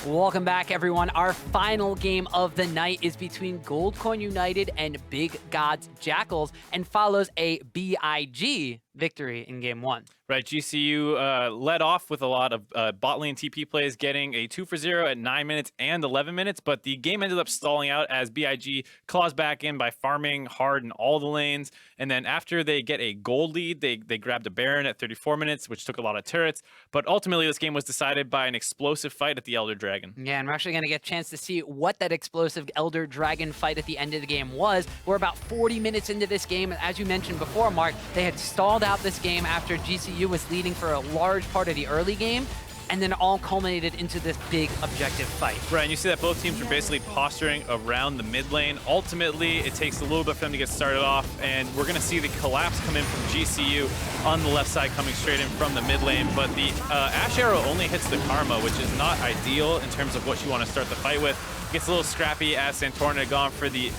Welcome back, everyone. Our final game of the night is between Goldcoin United and Big Gods Jackals and follows a BIG victory in game 1. Right, GCU led off with a lot of bot lane TP plays, getting a 2-for-0 at 9 minutes and 11 minutes, but the game ended up stalling out as BIG claws back in by farming hard in all the lanes, and then after they get a gold lead, they grabbed a Baron at 34 minutes, which took a lot of turrets, but ultimately this game was decided by an explosive fight at the Elder Dragon. Yeah, and we're actually going to get a chance to see what that explosive Elder Dragon fight at the end of the game was. We're about 40 minutes into this game, and as you mentioned before, Mark, they had stalled out this game after GCU was leading for a large part of the early game, and then all culminated into this big objective fight. Right, and you see that both teams were basically posturing around the mid lane. Ultimately, it takes a little bit for them to get started off, and we're going to see the collapse come in from GCU on the left side coming straight in from the mid lane, but the Ash Arrow only hits the Karma, which is not ideal in terms of what you want to start the fight with. Gets a little scrappy as Santorin had gone for the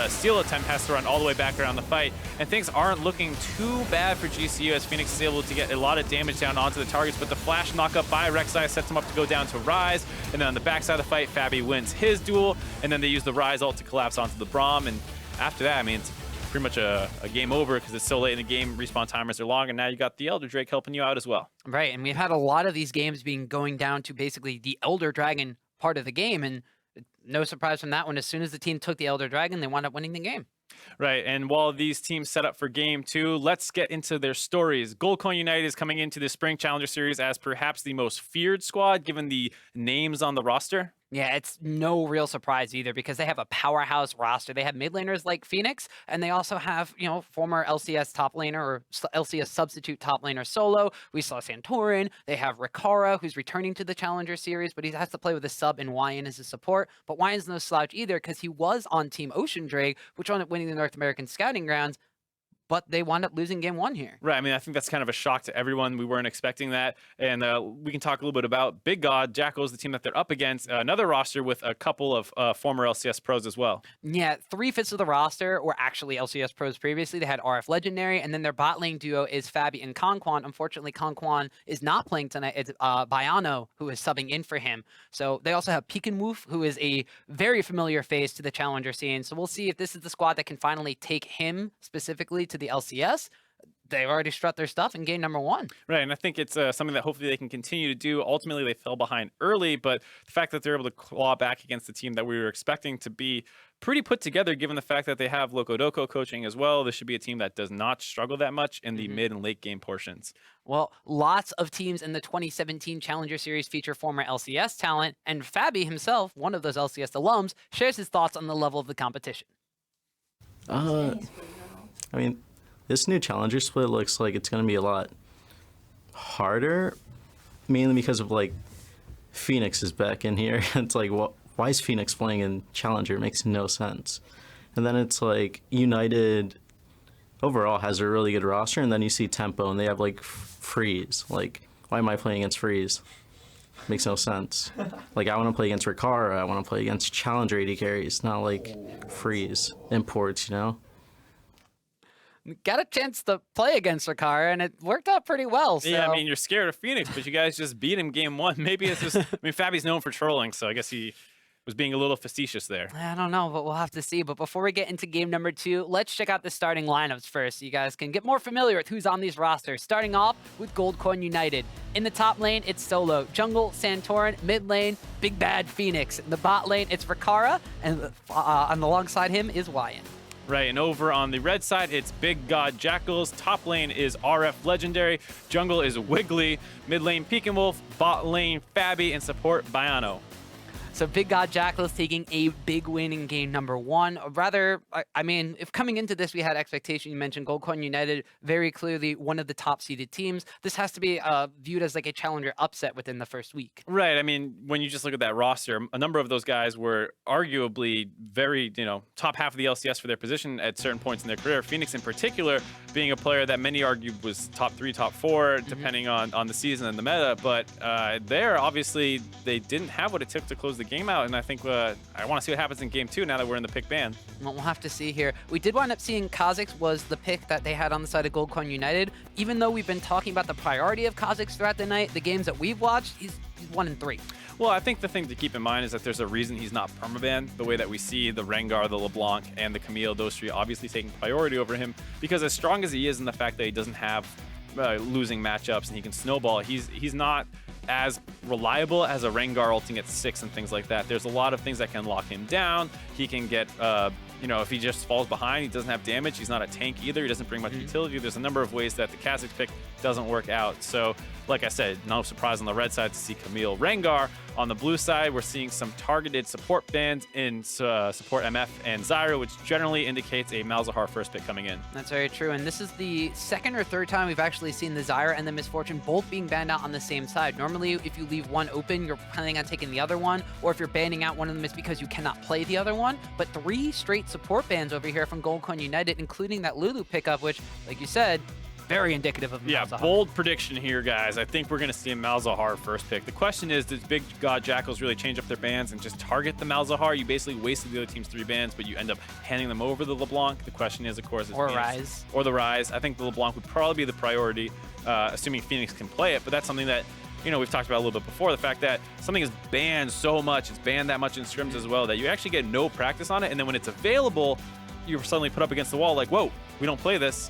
steal attempt, has to run all the way back around the fight, and things aren't looking too bad for GCU as Phoenix is able to get a lot of damage down onto the targets, but the flash knockup by Rek'Sai sets him up to go down to Ryze, and then on the backside of the fight, Fabi wins his duel, and then they use the Ryze ult to collapse onto the Braum, and after that, I mean, it's pretty much a game over because it's so late in the game, respawn timers are long, and now you got the Elder Drake helping you out as well. Right, and we've had a lot of these games going down to basically the Elder Dragon part of the game, and no surprise from that one. As soon as the team took the Elder Dragon, they wound up winning the game. Right, and while these teams set up for game 2, let's get into their stories. Goldcoin United is coming into the Spring Challenger Series as perhaps the most feared squad, given the names on the roster. Yeah, it's no real surprise either because they have a powerhouse roster. They have mid laners like Phoenix, and they also have, you know, former LCS top laner or LCS substitute top laner Solo. We saw Santorin. They have Rikara, who's returning to the Challenger Series, but he has to play with a sub and Wyan as a support. But Wyan's no slouch either because he was on Team Ocean Drake, which wound up winning the North American Scouting Grounds, but they wound up losing game 1 here. Right, I mean, I think that's kind of a shock to everyone. We weren't expecting that. And we can talk a little bit about Big God Jackals, the team that they're up against, another roster with a couple of former LCS pros as well. Yeah, 3/5 of the roster were actually LCS pros previously. They had RF Legendary, and then their bot lane duo is Fabi and Conquan. Unfortunately, Conquan is not playing tonight. It's Bayano who is subbing in for him. So they also have Peekenwoof, who is a very familiar face to the Challenger scene. So we'll see if this is the squad that can finally take him specifically to the LCS. They've already strut their stuff in game number 1. Right, and I think it's something that hopefully they can continue to do. Ultimately, they fell behind early, but the fact that they're able to claw back against the team that we were expecting to be pretty put together, given the fact that they have Lokodoko coaching as well, this should be a team that does not struggle that much in the mid and late game portions. Well, lots of teams in the 2017 Challenger Series feature former LCS talent, and Fabi himself, one of those LCS alums, shares his thoughts on the level of the competition. I mean, this new Challenger split looks like it's going to be a lot harder, mainly because of, like, Phoenix is back in here. It's like, why is Phoenix playing in Challenger? It makes no sense. And then it's like United overall has a really good roster, and then you see Tempo, and they have, like, Freeze. Like, why am I playing against Freeze? Makes no sense. Like, I want to play against Rikara. I want to play against Challenger AD carries, not, like, Freeze imports, you know? Got a chance to play against Rikara, and it worked out pretty well. So. Yeah, I mean, you're scared of Phoenix, but you guys just beat him game 1. Maybe it's just, I mean, Fabi's known for trolling, so I guess he was being a little facetious there. I don't know, but we'll have to see. But before we get into game number 2, let's check out the starting lineups first so you guys can get more familiar with who's on these rosters. Starting off with Goldcoin United. In the top lane, it's Solo. Jungle, Santorin. Mid lane, Big Bad Phoenix. In the bot lane, it's Rikara, and alongside him is Wyan. Right, and over on the red side, it's Big God Jackals. Top lane is RF Legendary. Jungle is Wiggly. Mid lane, Peekenwolf. Bot lane, Fabi. And support, Bayano. So Big God Jackals taking a big win in game number 1. Rather, I mean, if coming into this we had expectation, you mentioned Goldcoin United, very clearly one of the top seeded teams. This has to be viewed as like a challenger upset within the first week. Right. I mean, when you just look at that roster, a number of those guys were arguably very, top half of the LCS for their position at certain points in their career. Phoenix in particular being a player that many argued was top 3, top 4, depending on the season and the meta. But there, obviously, they didn't have what it took to close the game out, and I think I want to see what happens in game 2 now that we're in the pick ban. Well, we'll have to see here. We did wind up seeing Kha'Zix was the pick that they had on the side of Goldcoin United. Even though we've been talking about the priority of Kha'Zix throughout the night, the games that we've watched, he's 1 and 3. Well, I think the thing to keep in mind is that there's a reason he's not permabanned, the way that we see the Rengar, the LeBlanc, and the Camille, those three obviously taking priority over him, because as strong as he is in the fact that he doesn't have losing matchups and he can snowball, he's not as reliable as a Rengar ulting at 6 and things like that. There's a lot of things that can lock him down. He can get, you know, if he just falls behind, he doesn't have damage. He's not a tank either. He doesn't bring much utility. There's a number of ways that the Kha'Zix pick doesn't work out. So, like I said, no surprise on the red side to see Camille Rengar. On the blue side, we're seeing some targeted support bans in support MF and Zyra, which generally indicates a Malzahar first pick coming in. That's very true, and this is the second or third time we've actually seen the Zyra and the Misfortune both being banned out on the same side. Normally, if you leave one open, you're planning on taking the other one, or if you're banning out one of them, it's because you cannot play the other one. But 3 straight support bans over here from Goldcoin United, including that Lulu pickup, which, like you said, very indicative of Malzahar. Bold prediction here, guys. I think we're going to see a Malzahar first pick. The question is, does Big God Jackals really change up their bans and just target the Malzahar? You basically wasted the other team's 3 bans, but you end up handing them over the LeBlanc. The question is, of course, or Ryze. Or the Ryze. I think the LeBlanc would probably be the priority, assuming Phoenix can play it, but that's something that, you know, we've talked about a little bit before, the fact that something is banned so much, it's banned that much in scrims as well, that you actually get no practice on it, and then when it's available, you're suddenly put up against the wall like, whoa, we don't play this.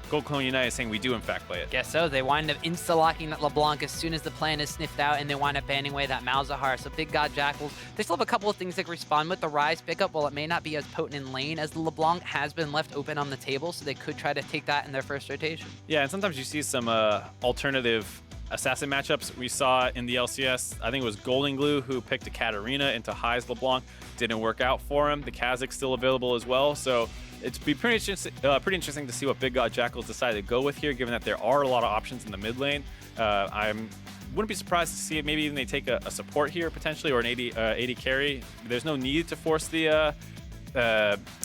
Goldcoin United is saying we do in fact play it. Guess so. They wind up insta-locking that LeBlanc as soon as the plan is sniffed out, and they wind up banning away that Malzahar. So Big God Jackals, they still have a couple of things they can respond with. The Ryze pickup, while it may not be as potent in lane as the LeBlanc, has been left open on the table, so they could try to take that in their first rotation. Yeah, and sometimes you see some alternative assassin matchups. We saw in the LCS, I think it was Golden Glue who picked a Katarina into High's LeBlanc. Didn't work out for him. The Kha'Zix still available as well, so it's be pretty interesting to see what Big God Jackals decide to go with here, given that there are a lot of options in the mid lane. Wouldn't be surprised to see it. Maybe even they take a support here potentially, or an 80 carry. There's no need to force the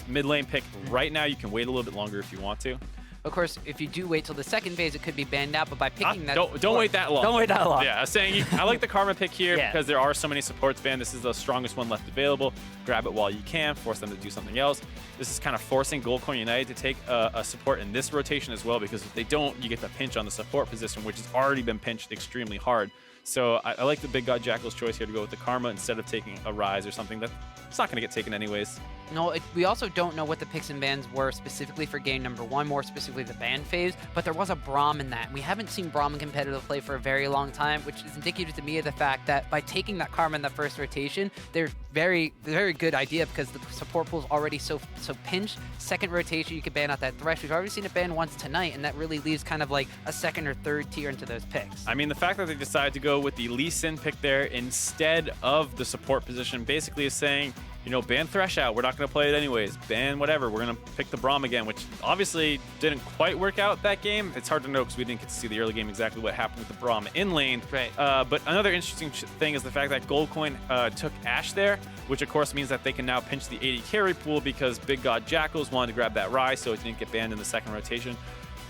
mid lane pick right now. You can wait a little bit longer if you want to. Of course, if you do wait till the second phase, it could be banned out, but by picking that... Don't wait that long. Don't wait that long. Yeah, I was saying, I like the Karma pick here because there are so many supports banned. This is the strongest one left available. Grab it while you can, force them to do something else. This is kind of forcing Goldcoin United to take a support in this rotation as well, because if they don't, you get the pinch on the support position, which has already been pinched extremely hard. So I like the Big God Jackals choice here to go with the Karma instead of taking a Ryze or something that it's not going to get taken anyways. No, we also don't know what the picks and bans were specifically for game number 1, more specifically the ban phase, but there was a Braum in that. And we haven't seen Braum in competitive play for a very long time, which is indicative to me of the fact that by taking that Karma in the first rotation, they're very good idea because the support pool is already so pinched. Second rotation, you could ban out that Thresh. We've already seen it banned once tonight, and that really leaves kind of like a second or third tier into those picks. I mean, the fact that they decided to go with the Lee Sin pick there instead of the support position basically is saying, you know, ban Thresh out. We're not going to play it anyways. Ban whatever. We're going to pick the Braum again, which obviously didn't quite work out that game. It's hard to know because we didn't get to see the early game exactly what happened with the Braum in lane. Right. But another interesting thing is the fact that Goldcoin took Ashe there, which of course means that they can now pinch the 80 carry pool because Big God Jackals wanted to grab that Ryze so it didn't get banned in the second rotation.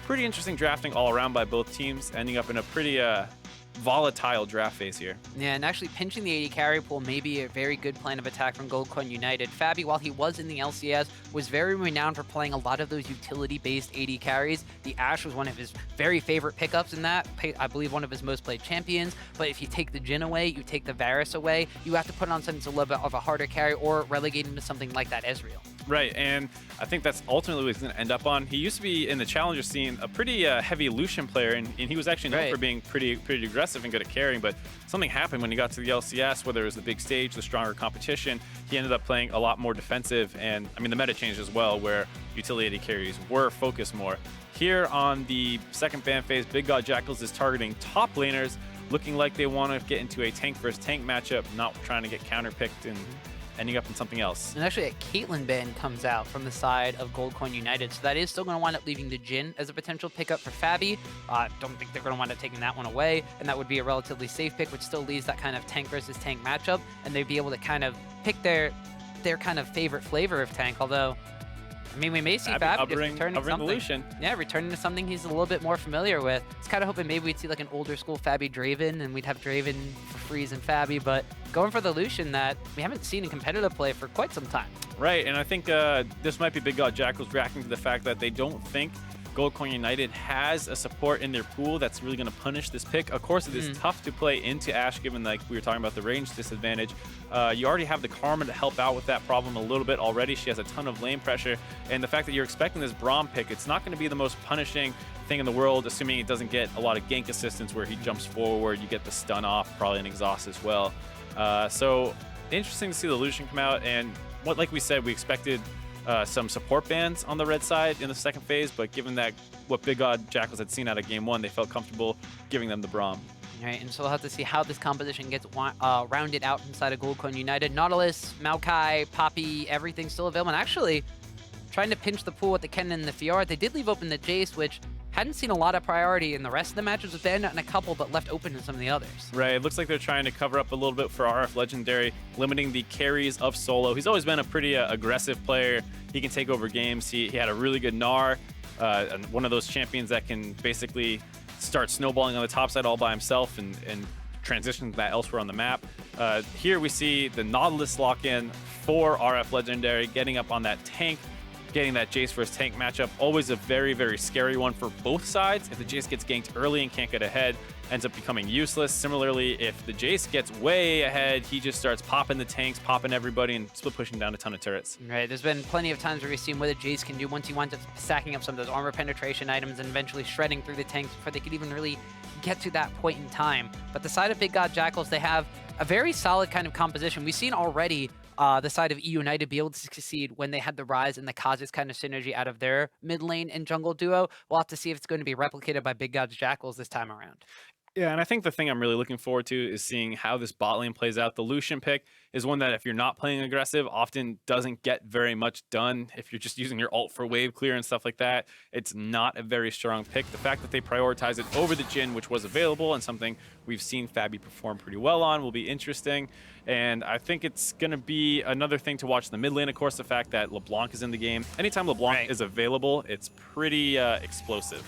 Pretty interesting drafting all around by both teams, ending up in a pretty volatile draft phase here. Yeah, and actually pinching the 80 carry pool may be a very good plan of attack from Goldcoin United. Fabi, while he was in the LCS, was very renowned for playing a lot of those utility-based 80 carries. The Ashe was one of his very favorite pickups in that, I believe one of his most played champions. But if you take the Jhin away, you take the Varus away, you have to put on something that's a little bit of a harder carry or relegate him to something like that Ezreal. Right, and I think that's ultimately what he's going to end up on. He used to be in the Challenger scene a pretty heavy Lucian player, and he was actually known for being pretty aggressive and good at carrying, but something happened when he got to the LCS, whether it was the big stage, the stronger competition. He ended up playing a lot more defensive, and I mean the meta changed as well, where utility carries were focused more. Here on the second ban phase, Big God Jackals is targeting top laners, looking like they want to get into a tank versus tank matchup, not trying to get counterpicked and ending up in something else. And actually a Caitlyn ban comes out from the side of Goldcoin United, so that is still going to wind up leaving the Jhin as a potential pickup for Fabi. Don't think they're going to wind up taking that one away, and that would be a relatively safe pick, which still leaves that kind of tank versus tank matchup, and they'd be able to kind of pick their kind of favorite flavor of tank, although I mean, we may see Fabi just return to something. Lucian. Yeah, returning to something he's a little bit more familiar with. It's kind of hoping maybe we'd see like an older school Fabi Draven, and we'd have Draven for Freeze and Fabi, but going for the Lucian that we haven't seen in competitive play for quite some time. Right, and I think this might be Big God Jackals reacting to the fact that they don't think Goldcoin United has a support in their pool that's really going to punish this pick. Of course, it is tough to play into Ashe, given like we were talking about the range disadvantage. You already have the Karma to help out with that problem a little bit already. She has a ton of lane pressure, and the fact that you're expecting this Braum pick, it's not going to be the most punishing thing in the world, assuming it doesn't get a lot of gank assistance where he jumps forward, you get the stun off, probably an exhaust as well. So interesting to see the Lucian come out, and what, like we said, we expected some support bans on the red side in the second phase, but given that what Big Gods Jackals had seen out of game 1, they felt comfortable giving them the Braum. All right, and so we'll have to see how this composition gets rounded out inside of Goldcoin United. Nautilus, Maokai, Poppy, everything still available. And actually, trying to pinch the pool with the Kennen and the Fiora. They did leave open the Jace, which hadn't seen a lot of priority in the rest of the matches with Bandit and a couple, but left open in some of the others. Right, it looks like they're trying to cover up a little bit for RF Legendary, limiting the carries of solo. He's always been a pretty aggressive player. He can take over games. He had a really good Gnar, and one of those champions that can basically start snowballing on the top side all by himself and transition that elsewhere on the map. Here we see the Nautilus lock in for RF Legendary, getting up on that tank, getting that Jace versus tank matchup. Always a very, very scary one for both sides. If the Jace gets ganked early and can't get ahead, ends up becoming useless. Similarly, if the Jace gets way ahead, he just starts popping the tanks, popping everybody, and split pushing down a ton of turrets. Right, there's been plenty of times where we've seen what a Jace can do once he winds up stacking up some of those armor penetration items and eventually shredding through the tanks before they could even really get to that point in time. But the side of Big Gods Jackals, they have a very solid kind of composition. We've seen already the side of E United be able to succeed when they had the Rise and the Kha'Zix kind of synergy out of their mid lane and jungle duo. We'll have to see if it's going to be replicated by Big Gods Jackals this time around. Yeah, and I think the thing I'm really looking forward to is seeing how this bot lane plays out. The Lucian pick is one that if you're not playing aggressive, often doesn't get very much done. If you're just using your ult for wave clear and stuff like that, it's not a very strong pick. The fact that they prioritize it over the Jhin, which was available and something we've seen Fabi perform pretty well on, will be interesting. And I think it's going to be another thing to watch in the mid lane. Of course, the fact that LeBlanc is in the game. Anytime LeBlanc is available, it's pretty explosive.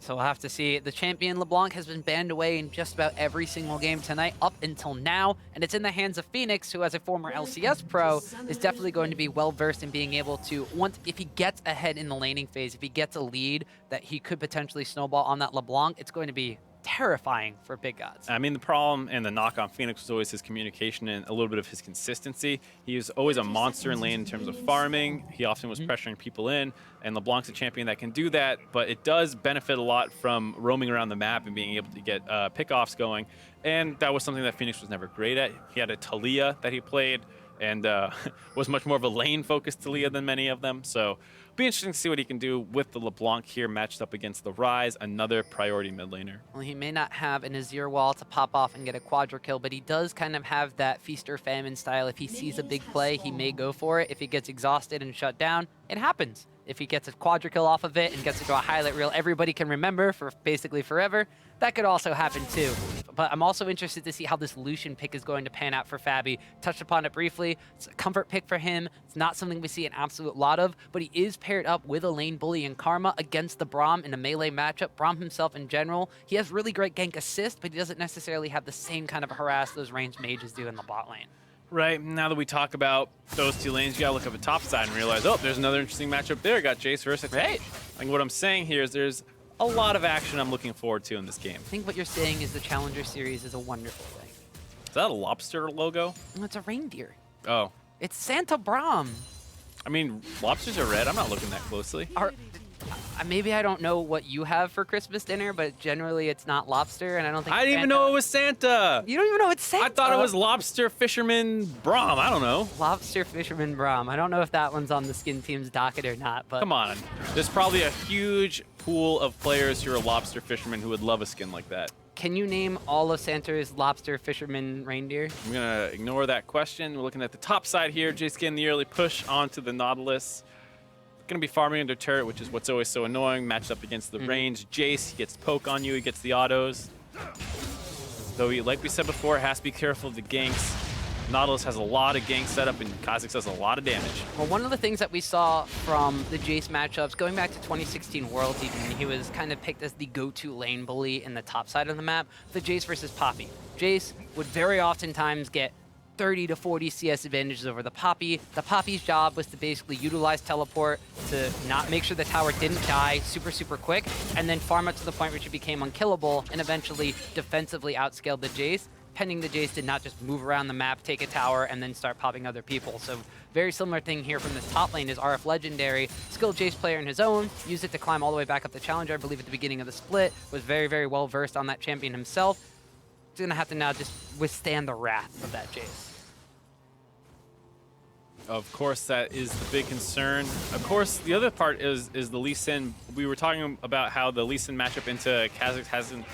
So we'll have to see. The champion LeBlanc has been banned away in just about every single game tonight up until now, and it's in the hands of Phoenix, who as a former LCS pro is definitely going to be well-versed in being able to, once if he gets ahead in the laning phase, if he gets a lead that he could potentially snowball on that LeBlanc, it's going to be terrifying for Big Gods. I mean, the problem and the knock on Phoenix was always his communication and a little bit of his consistency. He was always a monster in lane in terms of farming. He often was pressuring people in, and LeBlanc's a champion that can do that, but it does benefit a lot from roaming around the map and being able to get pick-offs going, and that was something that Phoenix was never great at. He had a Talia that he played, and was much more of a lane-focused Talia than many of them, so be interesting to see what he can do with the LeBlanc here matched up against the Rise, another priority mid laner. Well, he may not have an Azir wall to pop off and get a quadra kill, but he does kind of have that feast or famine style. If he sees a big play, he may go for it. If he gets exhausted and shut down, it happens. If he gets a quadra kill off of it and gets to go a highlight reel everybody can remember for basically forever, that could also happen too. But I'm also interested to see how this Lucian pick is going to pan out for Fabi. Touched upon it briefly. It's a comfort pick for him. It's not something we see an absolute lot of, but he is paired up with a lane bully and Karma against the Braum in a melee matchup. Braum himself in general, he has really great gank assist, but he doesn't necessarily have the same kind of harass those ranged mages do in the bot lane. Right, now that we talk about those two lanes, you gotta look up at top side and realize, oh, there's another interesting matchup there. Got Jace versus tank. Like what I'm saying here is there's a lot of action I'm looking forward to in this game. I think what you're saying is the Challenger Series is a wonderful thing. Is that a lobster logo? No, it's a reindeer. Oh. It's Santa Braum. I mean, lobsters are red. I'm not looking that closely. Maybe I don't know what you have for Christmas dinner, but generally it's not lobster, and I don't think I didn't even know it was Santa. You don't even know it's Santa? I thought it was lobster fisherman Braum. I don't know. Lobster fisherman Braum. I don't know if that one's on the skin team's docket or not, but... Come on. There's probably a huge pool of players who are lobster fishermen who would love a skin like that. Can you name all of Santa's lobster fisherman reindeer? I'm going to ignore that question. We're looking at the top side here. Jace getting the early push onto the Nautilus. Going to be farming under turret, which is what's always so annoying. Matched up against the range. Jace, he gets poke on you. He gets the autos. Though, like we said before, has to be careful of the ganks. Nautilus has a lot of gank setup, and Kha'Zix does a lot of damage. Well, one of the things that we saw from the Jace matchups, going back to 2016 Worlds even, he was kind of picked as the go-to lane bully in the top side of the map, the Jace versus Poppy. Jace would very oftentimes get 30 to 40 CS advantages over the Poppy. The Poppy's job was to basically utilize teleport to not make sure the tower didn't die super quick, and then farm up to the point where she became unkillable, and eventually defensively outscaled the Jace, pending the Jace did not just move around the map, take a tower, and then start popping other people. So very similar thing here from this top lane is RF Legendary, skilled Jace player in his own, used it to climb all the way back up the Challenger, I believe at the beginning of the split, was very well versed on that champion himself. He's gonna have to now just withstand the wrath of that Jace. Of course, that is the big concern. Of course, the other part is the Lee Sin. We were talking about how the Lee Sin matchup into Kha'Zix hasn't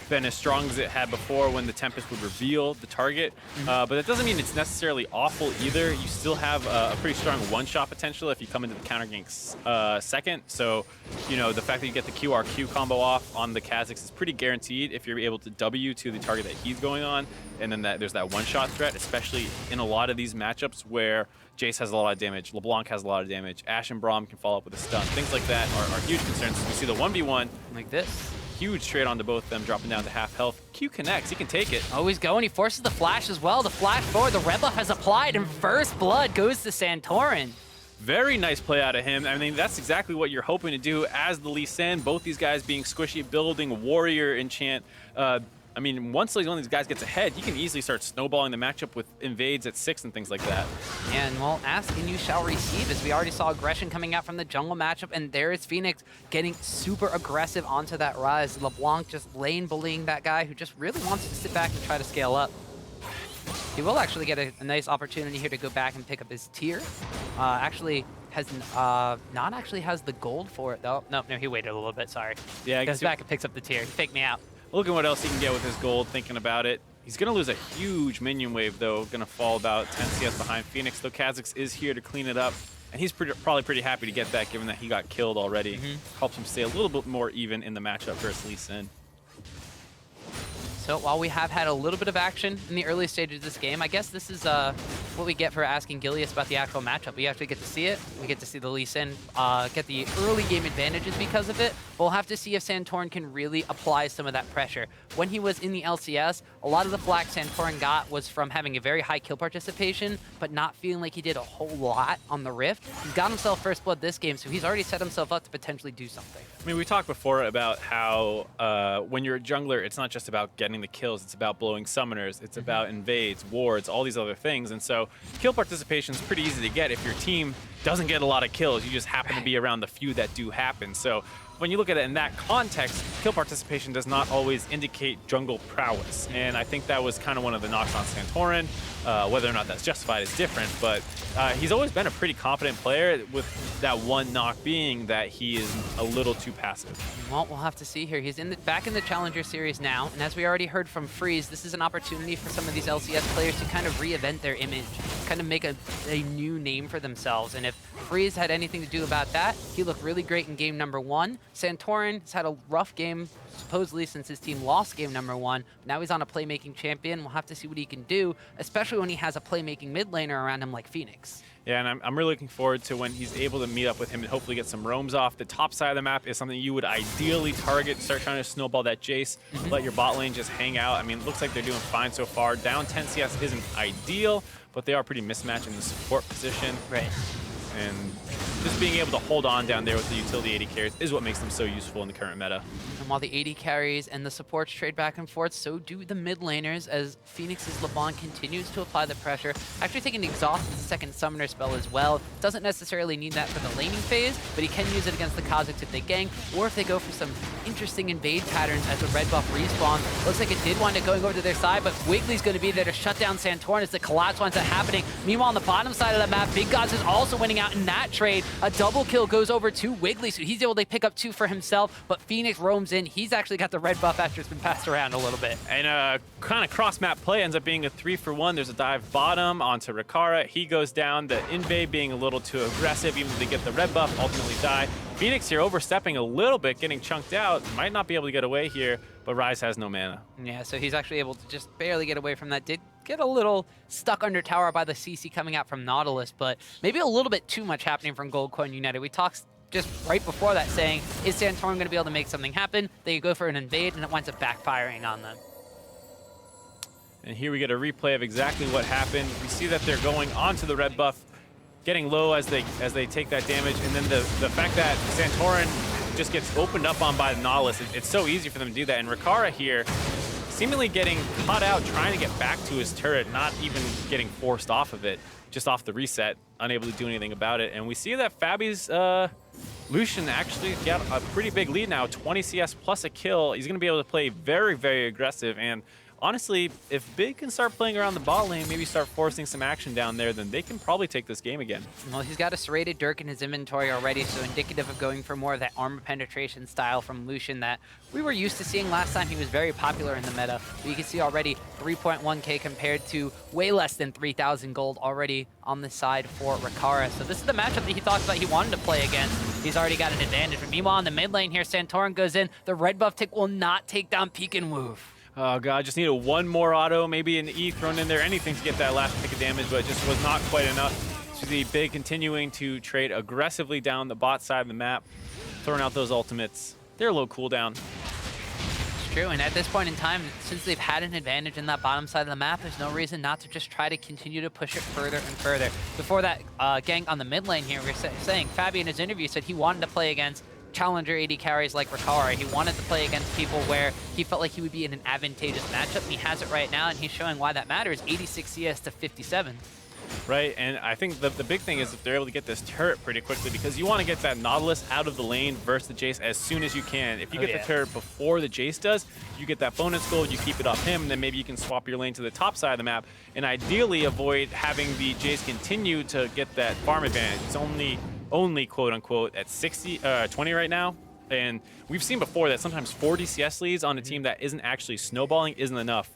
been as strong as it had before when the Tempest would reveal the target. But that doesn't mean it's necessarily awful either. You still have a pretty strong one-shot potential if you come into the counter gank second. So, you know, the fact that you get the QRQ combo off on the Kha'Zix is pretty guaranteed if you're able to W to the target that he's going on. And then there's that one-shot threat, especially in a lot of these matchups where Jace has a lot of damage, LeBlanc has a lot of damage, Ashe and Braum can follow up with a stun. Things like that are huge concerns. We see the 1v1 like this. Huge trade onto both of them, dropping down to half health. Q connects, he can take it. Oh, he's going, he forces the flash as well. The flash forward, the red buff has applied, and first blood goes to Santorin. Very nice play out of him. I mean, that's exactly what you're hoping to do as the Lee Sin. Both these guys being squishy, building warrior enchant. I mean, once one of these guys gets ahead, you can easily start snowballing the matchup with invades at 6 and things like that. And well, ask and you shall receive, as we already saw aggression coming out from the jungle matchup, and there is Phoenix getting super aggressive onto that rise. LeBlanc just lane bullying that guy who just really wants to sit back and try to scale up. He will actually get a nice opportunity here to go back and pick up his tier. Actually has not actually has the gold for it though. No, he waited a little bit, sorry. Yeah, he goes back and picks up the tier. He faked me out. Look at what else he can get with his gold, thinking about it. He's going to lose a huge minion wave, though. Going to fall about 10 CS behind Phoenix, though Kha'Zix is here to clean it up. And he's probably pretty happy to get that, given that he got killed already. Helps him stay a little bit more even in the matchup versus Lee Sin. So while we have had a little bit of action in the early stages of this game, I guess this is what we get for asking Gilius about the actual matchup. We actually get to see it. We get to see the Lee Sin get the early game advantages because of it. But we'll have to see if Santorin can really apply some of that pressure. When he was in the LCS, a lot of the flack Santorin got was from having a very high kill participation, but not feeling like he did a whole lot on the Rift. He's got himself first blood this game, so he's already set himself up to potentially do something. I mean, we talked before about how when you're a jungler, it's not just about getting the kills, it's about blowing summoners, it's about invades, wards, all these other things. And so kill participation is pretty easy to get if your team doesn't get a lot of kills. You just happen to be around the few that do happen. So when you look at it in that context, kill participation does not always indicate jungle prowess. And I think that was kind of one of the knocks on Santorin. Whether or not that's justified is different, but he's always been a pretty competent player, with that one knock being that he is a little too passive. Well, we'll have to see here. He's back in the Challenger Series now, and as we already heard from Freeze, this is an opportunity for some of these LCS players to kind of reinvent their image, kind of make a new name for themselves. And if Freeze had anything to do about that, he looked really great in game number 1. Santorin has had a rough game, supposedly, since his team lost game number 1. Now he's on a playmaking champion. We'll have to see what he can do, especially when he has a playmaking mid laner around him like Phoenix. Yeah, and I'm really looking forward to when he's able to meet up with him and hopefully get some roams off. The top side of the map is something you would ideally target, start trying to snowball that Jace, let your bot lane just hang out. I mean, it looks like they're doing fine so far. Down 10 CS isn't ideal, but they are pretty mismatched in the support position. Right. And just being able to hold on down there with the utility AD carries is what makes them so useful in the current meta. And while the AD carries and the supports trade back and forth, so do the mid laners as Phoenix's LeBlanc continues to apply the pressure. Actually taking Exhaust as a second summoner spell as well. Doesn't necessarily need that for the laning phase, but he can use it against the Kha'Zix if they gank, or if they go for some interesting invade patterns as the red buff respawns. Looks like it did wind up going over to their side, but Wiggly's going to be there to shut down Santorin as the collapse winds up happening. Meanwhile, on the bottom side of the map, Big Gods is also winning out in that trade. A double kill goes over to Wiggly, so he's able to pick up 2 for himself, but Phoenix roams in. He's actually got the red buff after it's been passed around a little bit. And kind of cross-map play ends up being a 3-for-1. There's a dive bottom onto Rikara. He goes down. The invade being a little too aggressive, even if they get the red buff, ultimately die. Phoenix here overstepping a little bit, getting chunked out. Might not be able to get away here, but Ryze has no mana. Yeah, so he's actually able to just barely get away from that. Did get a little stuck under tower by the CC coming out from Nautilus, but maybe a little bit too much happening from Goldcoin United. We talked just right before that saying, is Santorin going to be able to make something happen? They go for an invade, and it winds up backfiring on them. And here we get a replay of exactly what happened. We see that they're going onto the red buff, getting low as they take that damage, and then the fact that Santorin just gets opened up on by the Nautilus, it's so easy for them to do that. And Rikara here, seemingly getting caught out, trying to get back to his turret, not even getting forced off of it, just off the reset, unable to do anything about it. And we see that Fabi's Lucian actually got a pretty big lead now, 20 CS plus a kill. He's going to be able to play very, very aggressive. And honestly, if Big can start playing around the bot lane, maybe start forcing some action down there, then they can probably take this game again. Well, he's got a serrated Dirk in his inventory already, so indicative of going for more of that armor penetration style from Lucian that we were used to seeing last time he was very popular in the meta. But you can see already 3.1k compared to way less than 3,000 gold already on the side for Rikara. So this is the matchup that he talked about he wanted to play against. He's already got an advantage. But meanwhile, in the mid lane here, Santorin goes in. The red buff tick will not take down Peek and Woof. Oh god, just needed one more auto, maybe an E thrown in there, anything to get that last pick of damage, but it just was not quite enough. So the Big continuing to trade aggressively down the bot side of the map, throwing out those ultimates. They're a low cooldown. It's true, and at this point in time, since they've had an advantage in that bottom side of the map, there's no reason not to just try to continue to push it further and further. Before that gank on the mid lane here, we were saying, Fabi in his interview said he wanted to play against challenger AD carries like Rikara. He wanted to play against people where he felt like he would be in an advantageous matchup, and he has it right now, and he's showing why that matters. 86 CS to 57. Right, and I think the big thing is if they're able to get this turret pretty quickly, because you want to get that Nautilus out of the lane versus the Jace as soon as you can. If you get the turret before the Jace does, you get that bonus gold, you keep it off him, and then maybe you can swap your lane to the top side of the map, and ideally avoid having the Jace continue to get that farm advantage. It's only quote-unquote at 20 right now, and we've seen before that sometimes 40 CS leads on a team that isn't actually snowballing isn't enough.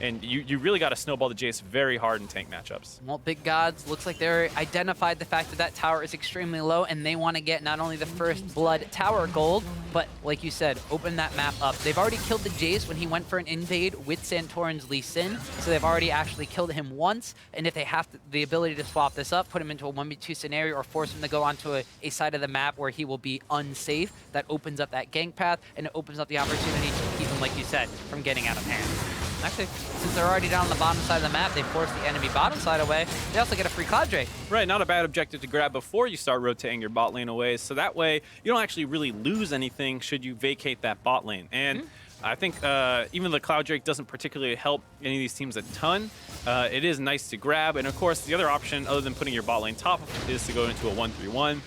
And you really got to snowball the Jace very hard in tank matchups. Well, Big Gods looks like they're identified the fact that that tower is extremely low, and they want to get not only the first blood tower gold, but like you said, open that map up. They've already killed the Jace when he went for an invade with Santorin's Lee Sin, so they've already actually killed him once. And if they have the ability to swap this up, put him into a 1v2 scenario, or force him to go onto a side of the map where he will be unsafe, that opens up that gank path, and it opens up the opportunity to keep him, like you said, from getting out of hand. Actually, since they're already down on the bottom side of the map, they force the enemy bottom side away. They also get a free Cloud Drake. Right, not a bad objective to grab before you start rotating your bot lane away, so that way you don't actually really lose anything should you vacate that bot lane. And I think even the Cloud Drake doesn't particularly help any of these teams a ton. It is nice to grab, and of course the other option other than putting your bot lane top is to go into a 1-3-1.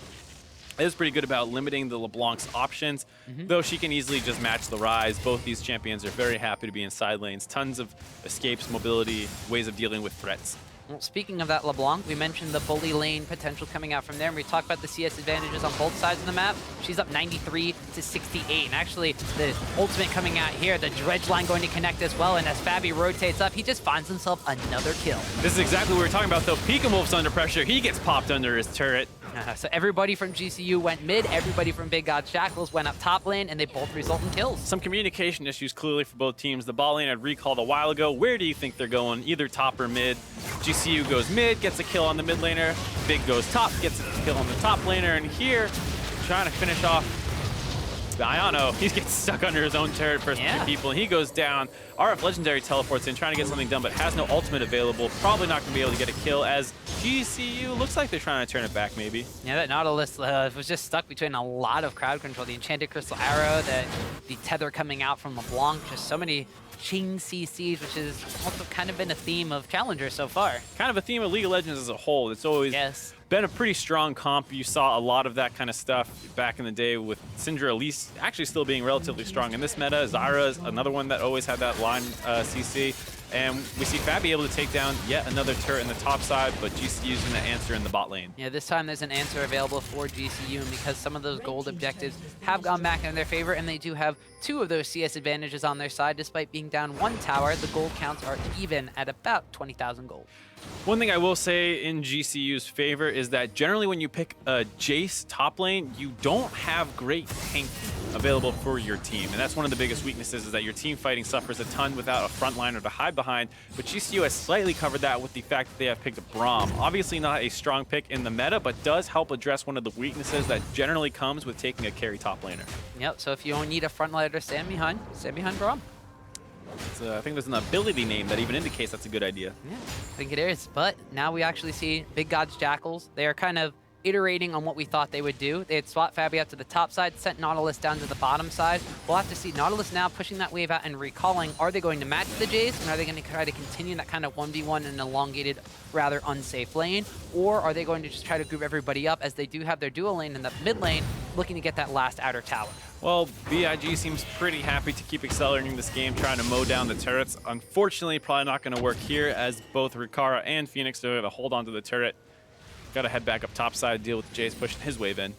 It is pretty good about limiting the LeBlanc's options, though she can easily just match the Rise. Both these champions are very happy to be in side lanes. Tons of escapes, mobility, ways of dealing with threats. Well, speaking of that LeBlanc, we mentioned the bully lane potential coming out from there, and we talked about the CS advantages on both sides of the map. She's up 93 to 68, and actually the ultimate coming out here, the dredge line going to connect as well, and as Fabi rotates up, he just finds himself another kill. This is exactly what we were talking about, though. Peek and Wolf's under pressure. He gets popped under his turret. So everybody from GCU went mid, everybody from Big Gods Jackals went up top lane, and they both result in kills. Some communication issues clearly for both teams. The bot lane had recalled a while ago. Where do you think they're going? Either top or mid. GCU goes mid, gets a kill on the mid laner. Big goes top, gets a kill on the top laner. And here, trying to finish off Ayano. He gets stuck under his own turret for two people, and he goes down. RF Legendary teleports in, trying to get something done, but has no ultimate available. Probably not going to be able to get a kill, as GCU looks like they're trying to turn it back, maybe. Yeah, that Nautilus was just stuck between a lot of crowd control. The Enchanted Crystal Arrow, the tether coming out from LeBlanc, just so many chain CCs, which has also kind of been a theme of Challenger so far. Kind of a theme of League of Legends as a whole. It's always been a pretty strong comp. You saw a lot of that kind of stuff back in the day with Syndra at least actually still being relatively strong in this meta. Zyra is another one that always had that line CC. And we see Fabi able to take down yet another turret in the top side, but GCU using the answer in the bot lane. Yeah, this time there's an answer available for GCU, and because some of those gold objectives have gone back in their favor, and they do have 2 of those CS advantages on their side, despite being down 1 tower, the gold counts are even at about 20,000 gold. One thing I will say in GCU's favor is that generally when you pick a Jace top lane, you don't have great tank available for your team. And that's one of the biggest weaknesses, is that your team fighting suffers a ton without a frontliner to hide behind. But GCU has slightly covered that with the fact that they have picked a Braum. Obviously not a strong pick in the meta, but does help address one of the weaknesses that generally comes with taking a carry top laner. Yep, so if you don't need a frontliner to stand behind Braum. I think there's an ability name that even indicates that's a good idea. Yeah, I think it is. But now we actually see big Gods Jackals. They are kind of iterating on what we thought they would do. They had swap Fabi out to the top side, sent Nautilus down to the bottom side. We'll have to see Nautilus now pushing that wave out and recalling. Are they going to match the Jays, and are they going to try to continue that kind of 1v1 in an elongated, rather unsafe lane? Or are they going to just try to group everybody up, as they do have their dual lane in the mid lane, looking to get that last outer tower? Well, BIG seems pretty happy to keep accelerating this game, trying to mow down the turrets. Unfortunately, probably not going to work here, as both Rikara and Phoenix are going to hold on to the turret. Got to head back up top side, deal with the Jays pushing his wave in.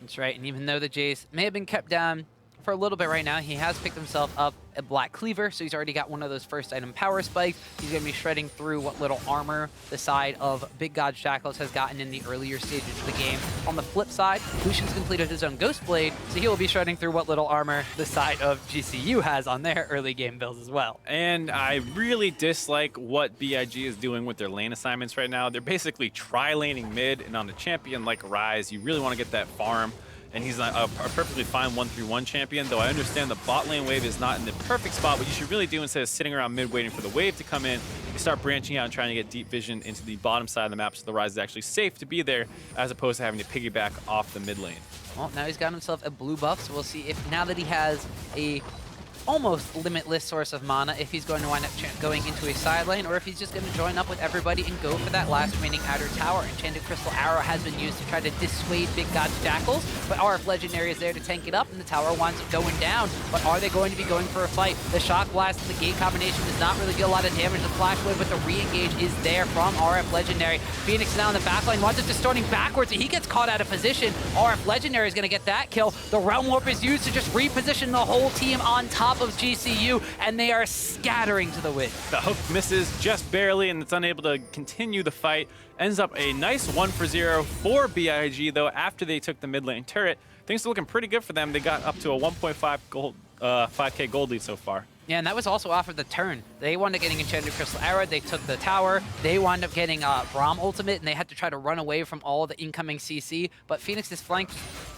That's right, and even though the Jays may have been kept down for a little bit right now, he has picked himself up a Black Cleaver, so he's already got one of those first item power spikes. He's going to be shredding through what little armor the side of Big Gods Jackals has gotten in the earlier stages of the game. On the flip side, Lucian's completed his own Ghost Blade, so he will be shredding through what little armor the side of GCU has on their early game builds as well. And I really dislike what BIG is doing with their lane assignments right now. They're basically tri-laning mid, and on a champion like Ryze, you really want to get that farm. And he's not a perfectly fine 1-3-1 champion, though I understand the bot lane wave is not in the perfect spot. What you should really do, instead of sitting around mid waiting for the wave to come in, you start branching out and trying to get deep vision into the bottom side of the map, so the Ryze is actually safe to be there, as opposed to having to piggyback off the mid lane. Well, now he's got himself a blue buff, so we'll see if now that he has a almost limitless source of mana, if he's going to wind up going into a side lane, or if he's just going to join up with everybody and go for that last remaining outer tower. Enchanted Crystal Arrow has been used to try to dissuade Big Gods Jackals, but RF Legendary is there to tank it up, and the tower winds up going down. But are they going to be going for a fight? The Shock Blast and the Gate combination does not really deal a lot of damage. The Flash Wave, but the re-engage is there from RF Legendary. Phoenix now in the backline, winds up distorting backwards, and he gets caught out of position. RF Legendary is going to get that kill. The Realm Warp is used to just reposition the whole team on top of GCU, and they are scattering to the wind. The hook misses just barely, and it's unable to continue the fight. Ends up a nice 1-for-0 for BIG, though, after they took the mid lane turret. Things are looking pretty good for them. They got up to a 5K gold lead so far. Yeah, and that was also off of the turn. They wound up getting Enchanted Crystal Arrow, they took the tower, they wound up getting Braum Ultimate, and they had to try to run away from all the incoming CC, but Phoenix's flank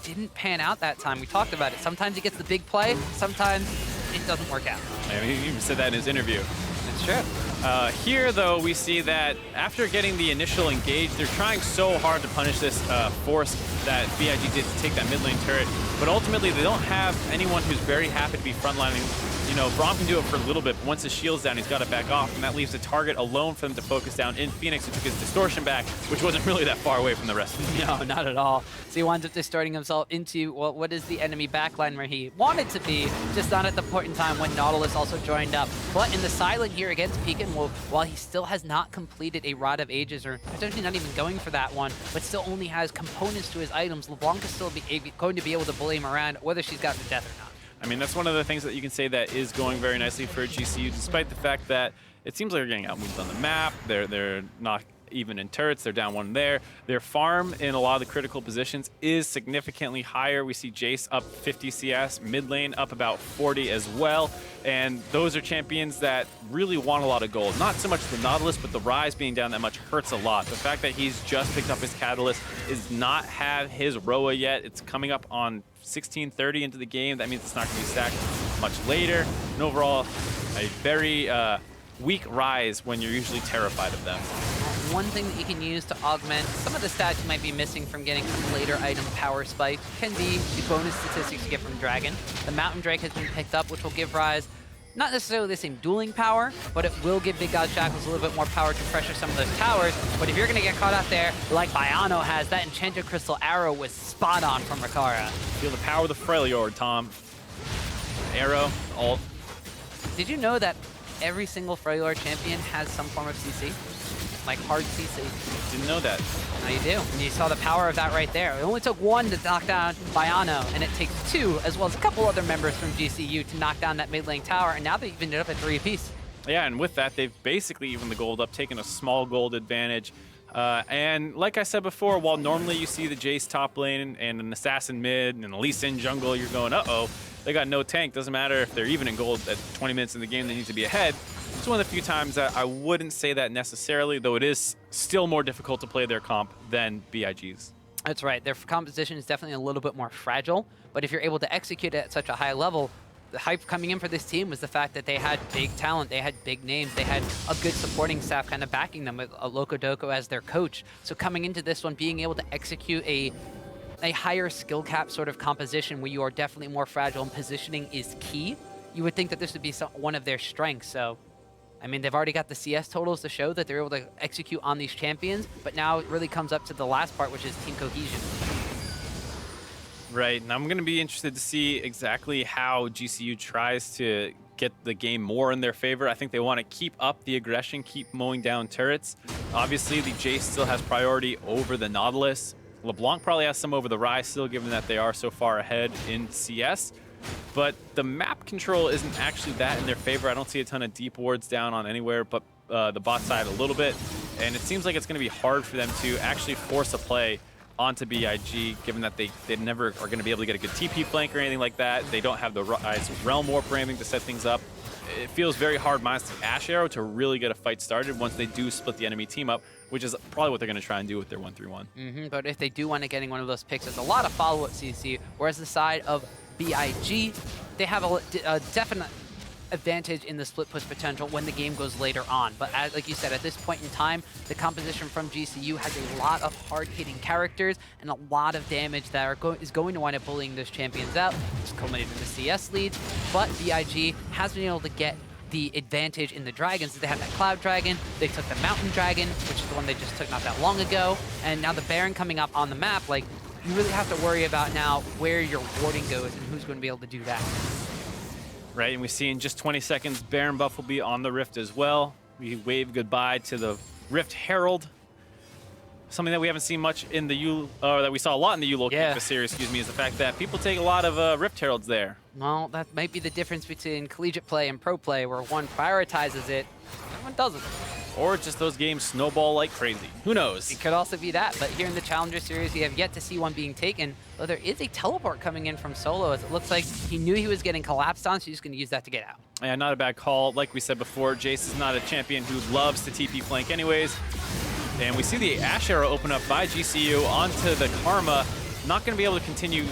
didn't pan out that time. We talked about it. Sometimes he gets the big play, sometimes it doesn't work out. I mean, he even said that in his interview. That's true. Here, though, we see that after getting the initial engage, they're trying so hard to punish this force that BIG did to take that mid lane turret, but ultimately they don't have anyone who's very happy to be frontlining. You know, Braum can do it for a little bit, but once his shield's down, he's got to back off, and that leaves the target alone for them to focus down in Phoenix, who took his distortion back, which wasn't really that far away from the rest of the team. No, not at all. So he winds up distorting himself into, well, what is the enemy backline where he wanted to be, just not at the point in time when Nautilus also joined up. But in the silent here against Pekin Wolf, while he still has not completed a Rod of Ages, or potentially not even going for that one, but still only has components to his items, LeBlanc is still going to be able to bully him around, whether she's got the death or not. I mean, that's one of the things that you can say that is going very nicely for GCU, despite the fact that it seems like they're getting outmoved on the map. They're not even in turrets. They're down one there. Their farm in a lot of the critical positions is significantly higher. We see Jace up 50 CS, mid lane up about 40 as well. And those are champions that really want a lot of gold. Not so much the Nautilus, but the Ryze being down that much hurts a lot. The fact that he's just picked up his Catalyst, is not have his Roa yet. It's coming up on 16:30 into the game. That means it's not going to be stacked much later. And overall, a very weak Ryze when you're usually terrified of them. One thing that you can use to augment some of the stats you might be missing from getting some later item power spike can be the bonus statistics you get from Dragon. The Mountain Drake has been picked up, which will give Ryze not necessarily the same dueling power, but it will give Big Gods Jackals a little bit more power to pressure some of those towers. But if you're going to get caught out there like Biano has, that Enchanted Crystal Arrow was spot on from Rikara. Feel the power of the Freljord, Tom. Arrow, ult. Did you know that every single Freljord champion has some form of CC? Like hard CC. Didn't know that. Now you do. And you saw the power of that right there. It only took one to knock down Biano, and it takes two, as well as a couple other members from GCU to knock down that mid lane tower, and now they've ended up at 3 apiece. Yeah, and with that, they've basically evened the gold up, taken a small gold advantage. And like I said before, while normally you see the Jace top lane and an assassin mid and a Lee Sin jungle, you're going, uh-oh, they got no tank. Doesn't matter if they're even in gold at 20 minutes in the game, they need to be ahead. It's one of the few times that I wouldn't say that necessarily, though it is still more difficult to play their comp than BIG's. That's right. Their composition is definitely a little bit more fragile, but if you're able to execute it at such a high level, the hype coming in for this team was the fact that they had big talent, they had big names, they had a good supporting staff kind of backing them with a Loco Doco as their coach. So coming into this one, being able to execute a higher skill cap sort of composition where you are definitely more fragile and positioning is key, you would think that this would be one of their strengths. So, I mean, they've already got the CS totals to show that they're able to execute on these champions, but now it really comes up to the last part, which is team cohesion. Right, and I'm going to be interested to see exactly how GCU tries to get the game more in their favor. I think they want to keep up the aggression, keep mowing down turrets. Obviously, the Jace still has priority over the Nautilus. LeBlanc probably has some over the Rai still, given that they are so far ahead in CS. But the map control isn't actually that in their favor. I don't see a ton of deep wards down on anywhere but the bot side a little bit. And it seems like it's going to be hard for them to actually force a play onto BIG, given that they never are going to be able to get a good TP flank or anything like that. They don't have the Realm Warp or anything to set things up. It feels very hard minus the Ash Arrow to really get a fight started once they do split the enemy team up, which is probably what they're going to try and do with their 1-3-1. But if they do want to get one of those picks, there's a lot of follow-up CC, whereas the side of BIG, they have a definite advantage in the split push potential when the game goes later on. But as, like you said, at this point in time, the composition from GCU has a lot of hard-hitting characters and a lot of damage that is going to wind up bullying those champions out, just culminating in the CS leads. But BIG has been able to get the advantage in the dragons. They have that Cloud Dragon, they took the Mountain Dragon, which is the one they just took not that long ago, and now the Baron coming up on the map. Like, you really have to worry about now where your warding goes and who's going to be able to do that. Right, and we see in just 20 seconds, Baron buff will be on the Rift as well. We wave goodbye to the Rift Herald. Something that we haven't seen much in the that we saw a lot in the campus series, excuse me, is the fact that people take a lot of Rift Heralds there. Well, that might be the difference between collegiate play and pro play, where one prioritizes it, and one doesn't. Or just those games snowball like crazy. Who knows? It could also be that, but here in the Challenger Series, we have yet to see one being taken, though there is a teleport coming in from Solo, as it looks like he knew he was getting collapsed on, so he's going to use that to get out. Yeah, not a bad call. Like we said before, Jace is not a champion who loves to TP flank anyways. And we see the Ash Arrow open up by GCU onto the Karma. Not going to be able to continue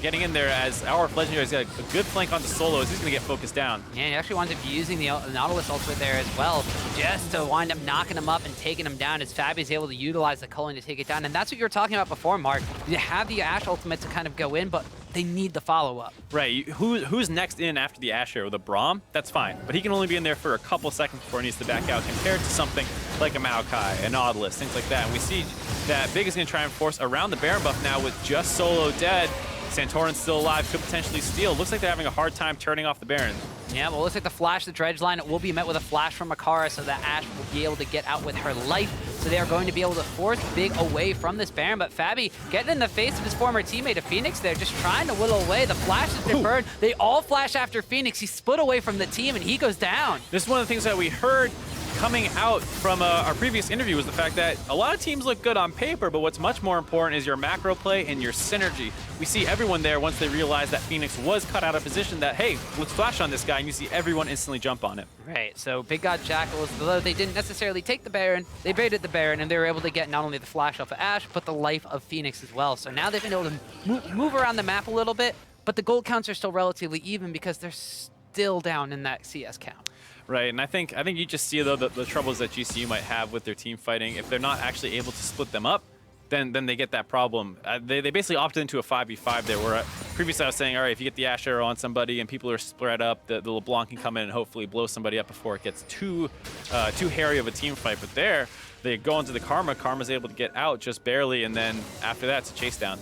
getting in there, as our Legendary's got a good flank onto Solo as he's going to get focused down. Yeah, he actually winds up using the Nautilus ultimate there as well, just to wind up knocking him up and taking him down, as Fabi's able to utilize the culling to take it down. And that's what you were talking about before, Mark. You have the Ash ultimate to kind of go in, but they need the follow-up. Right. Who's next in after the Ash Arrow? The Braum? That's fine. But he can only be in there for a couple seconds before he needs to back out, compared to something like a Maokai, a Nautilus, things like that. And we see that Big is going to try and force around the Baron buff now with just Solo dead. Santorin's still alive, could potentially steal. Looks like they're having a hard time turning off the Baron. Yeah, well, it looks like the flash, the dredge line, it will be met with a flash from Akara, so that Ash will be able to get out with her life. So they are going to be able to force Big away from this Baron, but Fabi getting in the face of his former teammate of Phoenix there, just trying to whittle away. The flash has been burned. They all flash after Phoenix. He split away from the team, and he goes down. This is one of the things that we heard coming out from our previous interview, was the fact that a lot of teams look good on paper, but what's much more important is your macro play and your synergy. We see everyone there once they realize that Phoenix was cut out of position, that, hey, let's flash on this guy, and you see everyone instantly jump on it. Right, so Big Gods Jackals, although they didn't necessarily take the Baron, they baited the Baron, and they were able to get not only the flash off of Ash, but the life of Phoenix as well. So now they've been able to move around the map a little bit, but the gold counts are still relatively even because they're still down in that CS count. Right, and I think you just see, though, the troubles that GCU might have with their team fighting. If they're not actually able to split them up, then they get that problem. They basically opted into a 5v5 there, where previously I was saying, all right, if you get the Ash Arrow on somebody and people are spread up, the LeBlanc can come in and hopefully blow somebody up before it gets too hairy of a team fight. But there, they go into the Karma. Karma's able to get out just barely, and then after that, it's a chase down.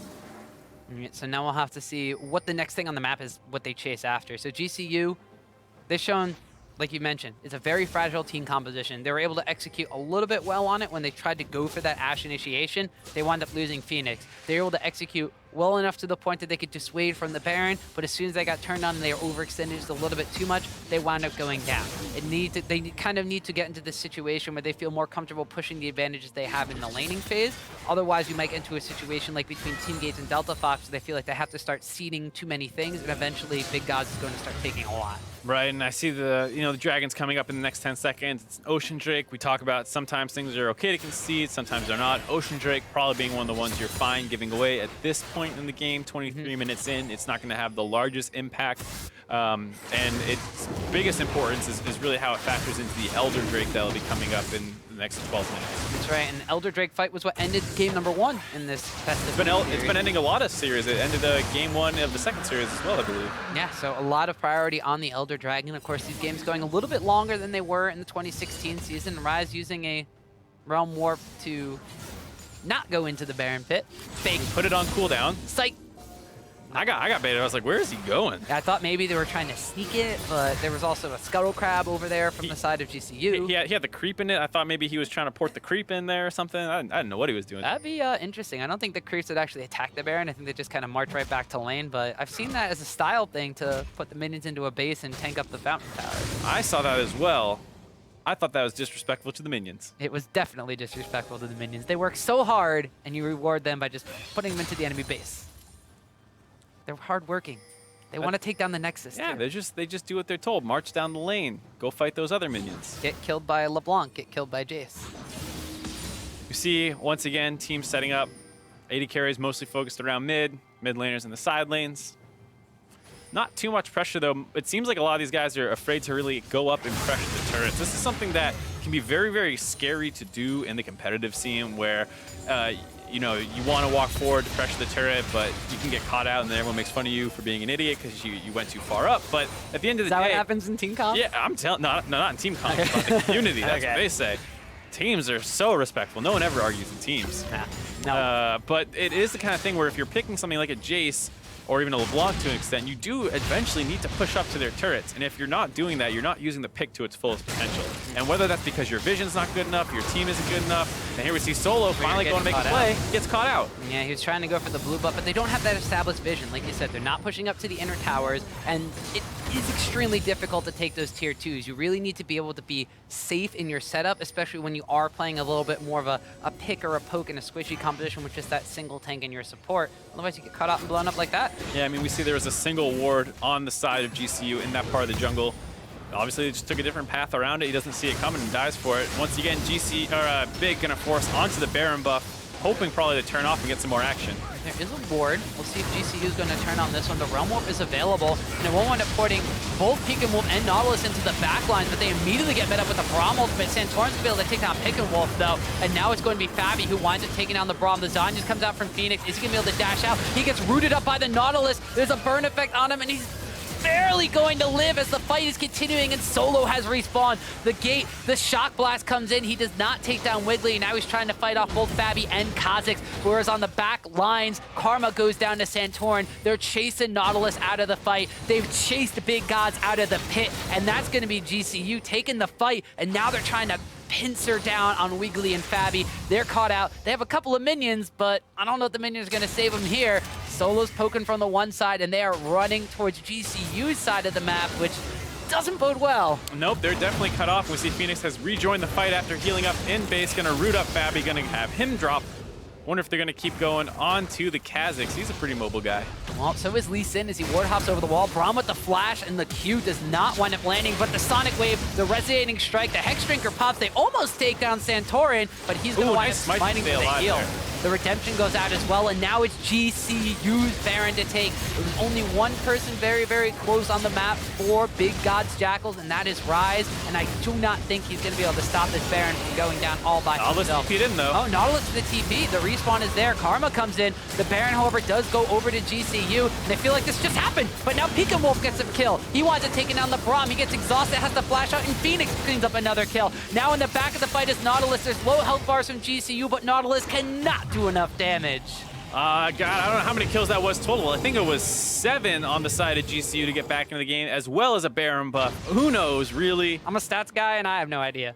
So now we'll have to see what the next thing on the map is, what they chase after. So GCU, they've shown, like you mentioned, it's a very fragile team composition. They were able to execute a little bit well on it when they tried to go for that Ash initiation. They wound up losing Phoenix. They were able to execute well enough to the point that they could dissuade from the Baron, but as soon as they got turned on and they were overextended just a little bit too much, they wound up going down. They kind of need to get into this situation where they feel more comfortable pushing the advantages they have in the laning phase. Otherwise, you might get into a situation like between Team Gates and Delta Fox, where they feel like they have to start seeding too many things, and eventually Big Gods is going to start taking a lot. Right, and I see the dragons coming up in the next 10 seconds. It's an Ocean Drake. We talk about sometimes things are okay to concede, sometimes they're not. Ocean Drake probably being one of the ones you're fine giving away at this point in the game, 23 minutes in. It's not going to have the largest impact And its biggest importance is really how it factors into the Elder Drake that'll be coming up in the next 12 minutes. That's right, and Elder Drake fight was what ended game number 1 in this festive It's been ending a lot of series. It ended game 1 of the second series as well, I believe. Yeah, so a lot of priority on the Elder Dragon. Of course, these games going a little bit longer than they were in the 2016 season. Rise using a Realm Warp to not go into the Baron Pit. Fake. Put it on cooldown. Psych. I got baited. I was like, where is he going? I thought maybe they were trying to sneak it, but there was also a Scuttle Crab over there from the side of GCU. He had the creep in it. I thought maybe he was trying to port the creep in there or something. I didn't know what he was doing. That'd be interesting. I don't think the creeps would actually attack the Baron. I think they just kind of march right back to lane, but I've seen that as a style thing to put the minions into a base and tank up the Fountain Tower. I saw that as well. I thought that was disrespectful to the minions. It was definitely disrespectful to the minions. They work so hard, and you reward them by just putting them into the enemy base. They're hardworking. They want to take down the Nexus. Yeah, too. they just do what they're told. March down the lane. Go fight those other minions. Get killed by LeBlanc. Get killed by Jace. You see, once again, teams setting up. AD carries mostly focused around mid laners in the side lanes. Not too much pressure, though. It seems like a lot of these guys are afraid to really go up and pressure the turrets. This is something that can be very, very scary to do in the competitive scene where, you know, you want to walk forward to pressure the turret, but you can get caught out and then everyone makes fun of you for being an idiot because you went too far up. But at the end of the day... Is that what happens in team comp? Yeah, I'm telling... No, not in team comp, but the community. That's what they say. Teams are so respectful. No one ever argues in teams. No. But it is the kind of thing where if you're picking something like a Jace, or even a LeBlanc to an extent, you do eventually need to push up to their turrets. And if you're not doing that, you're not using the pick to its fullest potential. And whether that's because your vision's not good enough, your team isn't good enough, and here we see Solo finally going to make a play, gets caught out. Yeah, he was trying to go for the blue buff, but they don't have that established vision. Like you said, they're not pushing up to the inner towers, and it is extremely difficult to take those tier 2s. You really need to be able to be safe in your setup, especially when you are playing a little bit more of a pick or a poke in a squishy composition with just that single tank in your support. Otherwise, you get caught out and blown up like that. Yeah, I mean, we see there was a single ward on the side of GCU in that part of the jungle. Obviously, they just took a different path around it. He doesn't see it coming and dies for it. Once again, Big gonna force onto the Baron buff, hoping probably to turn off and get some more action. There is a ward. We'll see if GCU is going to turn on this one. The Realm Warp is available, and it won't wind up porting both Peek and Wolf and Nautilus into the back lines, but they immediately get met up with the Braum ultimate. Santorin's going to be able to take down Peek and Wolf, though, and now it's going to be Fabi who winds up taking down the Braum. The Zon just comes out from Phoenix. Is he going to be able to dash out? He gets rooted up by the Nautilus. There's a burn effect on him, and he's barely going to live as the fight is continuing, and Solo has respawned. The gate, the shock blast comes in. He does not take down Wiggly. Now he's trying to fight off both Fabi and Kha'Zix, whereas on the back lines, Karma goes down to Santorin. They're chasing Nautilus out of the fight. They've chased the big gods out of the pit, and that's going to be GCU taking the fight, and now they're trying to pincer down on Wiggly and Fabi. They're caught out. They have a couple of minions, but I don't know if the minions are going to save them here. Solo's poking from the one side, and they are running towards GCU's side of the map, which doesn't bode well. Nope, they're definitely cut off. We see Phoenix has rejoined the fight after healing up in base. Gonna root up Fabi, gonna have him drop. Wonder if they're gonna keep going on to the Kha'Zix. He's a pretty mobile guy. Well, so is Lee Sin as he ward hops over the wall. Braum with the flash, and the Q does not wind up landing, but the Sonic Wave, the resonating strike, the Hex Drinker pops. They almost take down Santorin, but he's gonna wind up smiting for the heal. The redemption goes out as well, and now it's GCU's Baron to take. There was only one person very, very close on the map for Big Gods Jackals, and that is Rise, and I do not think he's going to be able to stop this Baron from going down all by himself. Nautilus TP'd in, though. Oh, Nautilus to the TP. The respawn is there. Karma comes in. The Baron, however, does go over to GCU, and they feel like this just happened, but now Peek and Wolf gets a kill. He winds up taking down the Braum. He gets exhausted, has to flash out, and Phoenix cleans up another kill. Now in the back of the fight is Nautilus. There's low health bars from GCU, but Nautilus cannot do enough damage. God, I don't know how many kills that was total. I think it was 7 on the side of GCU to get back into the game, as well as a Baron buff. Who knows, really? I'm a stats guy, and I have no idea.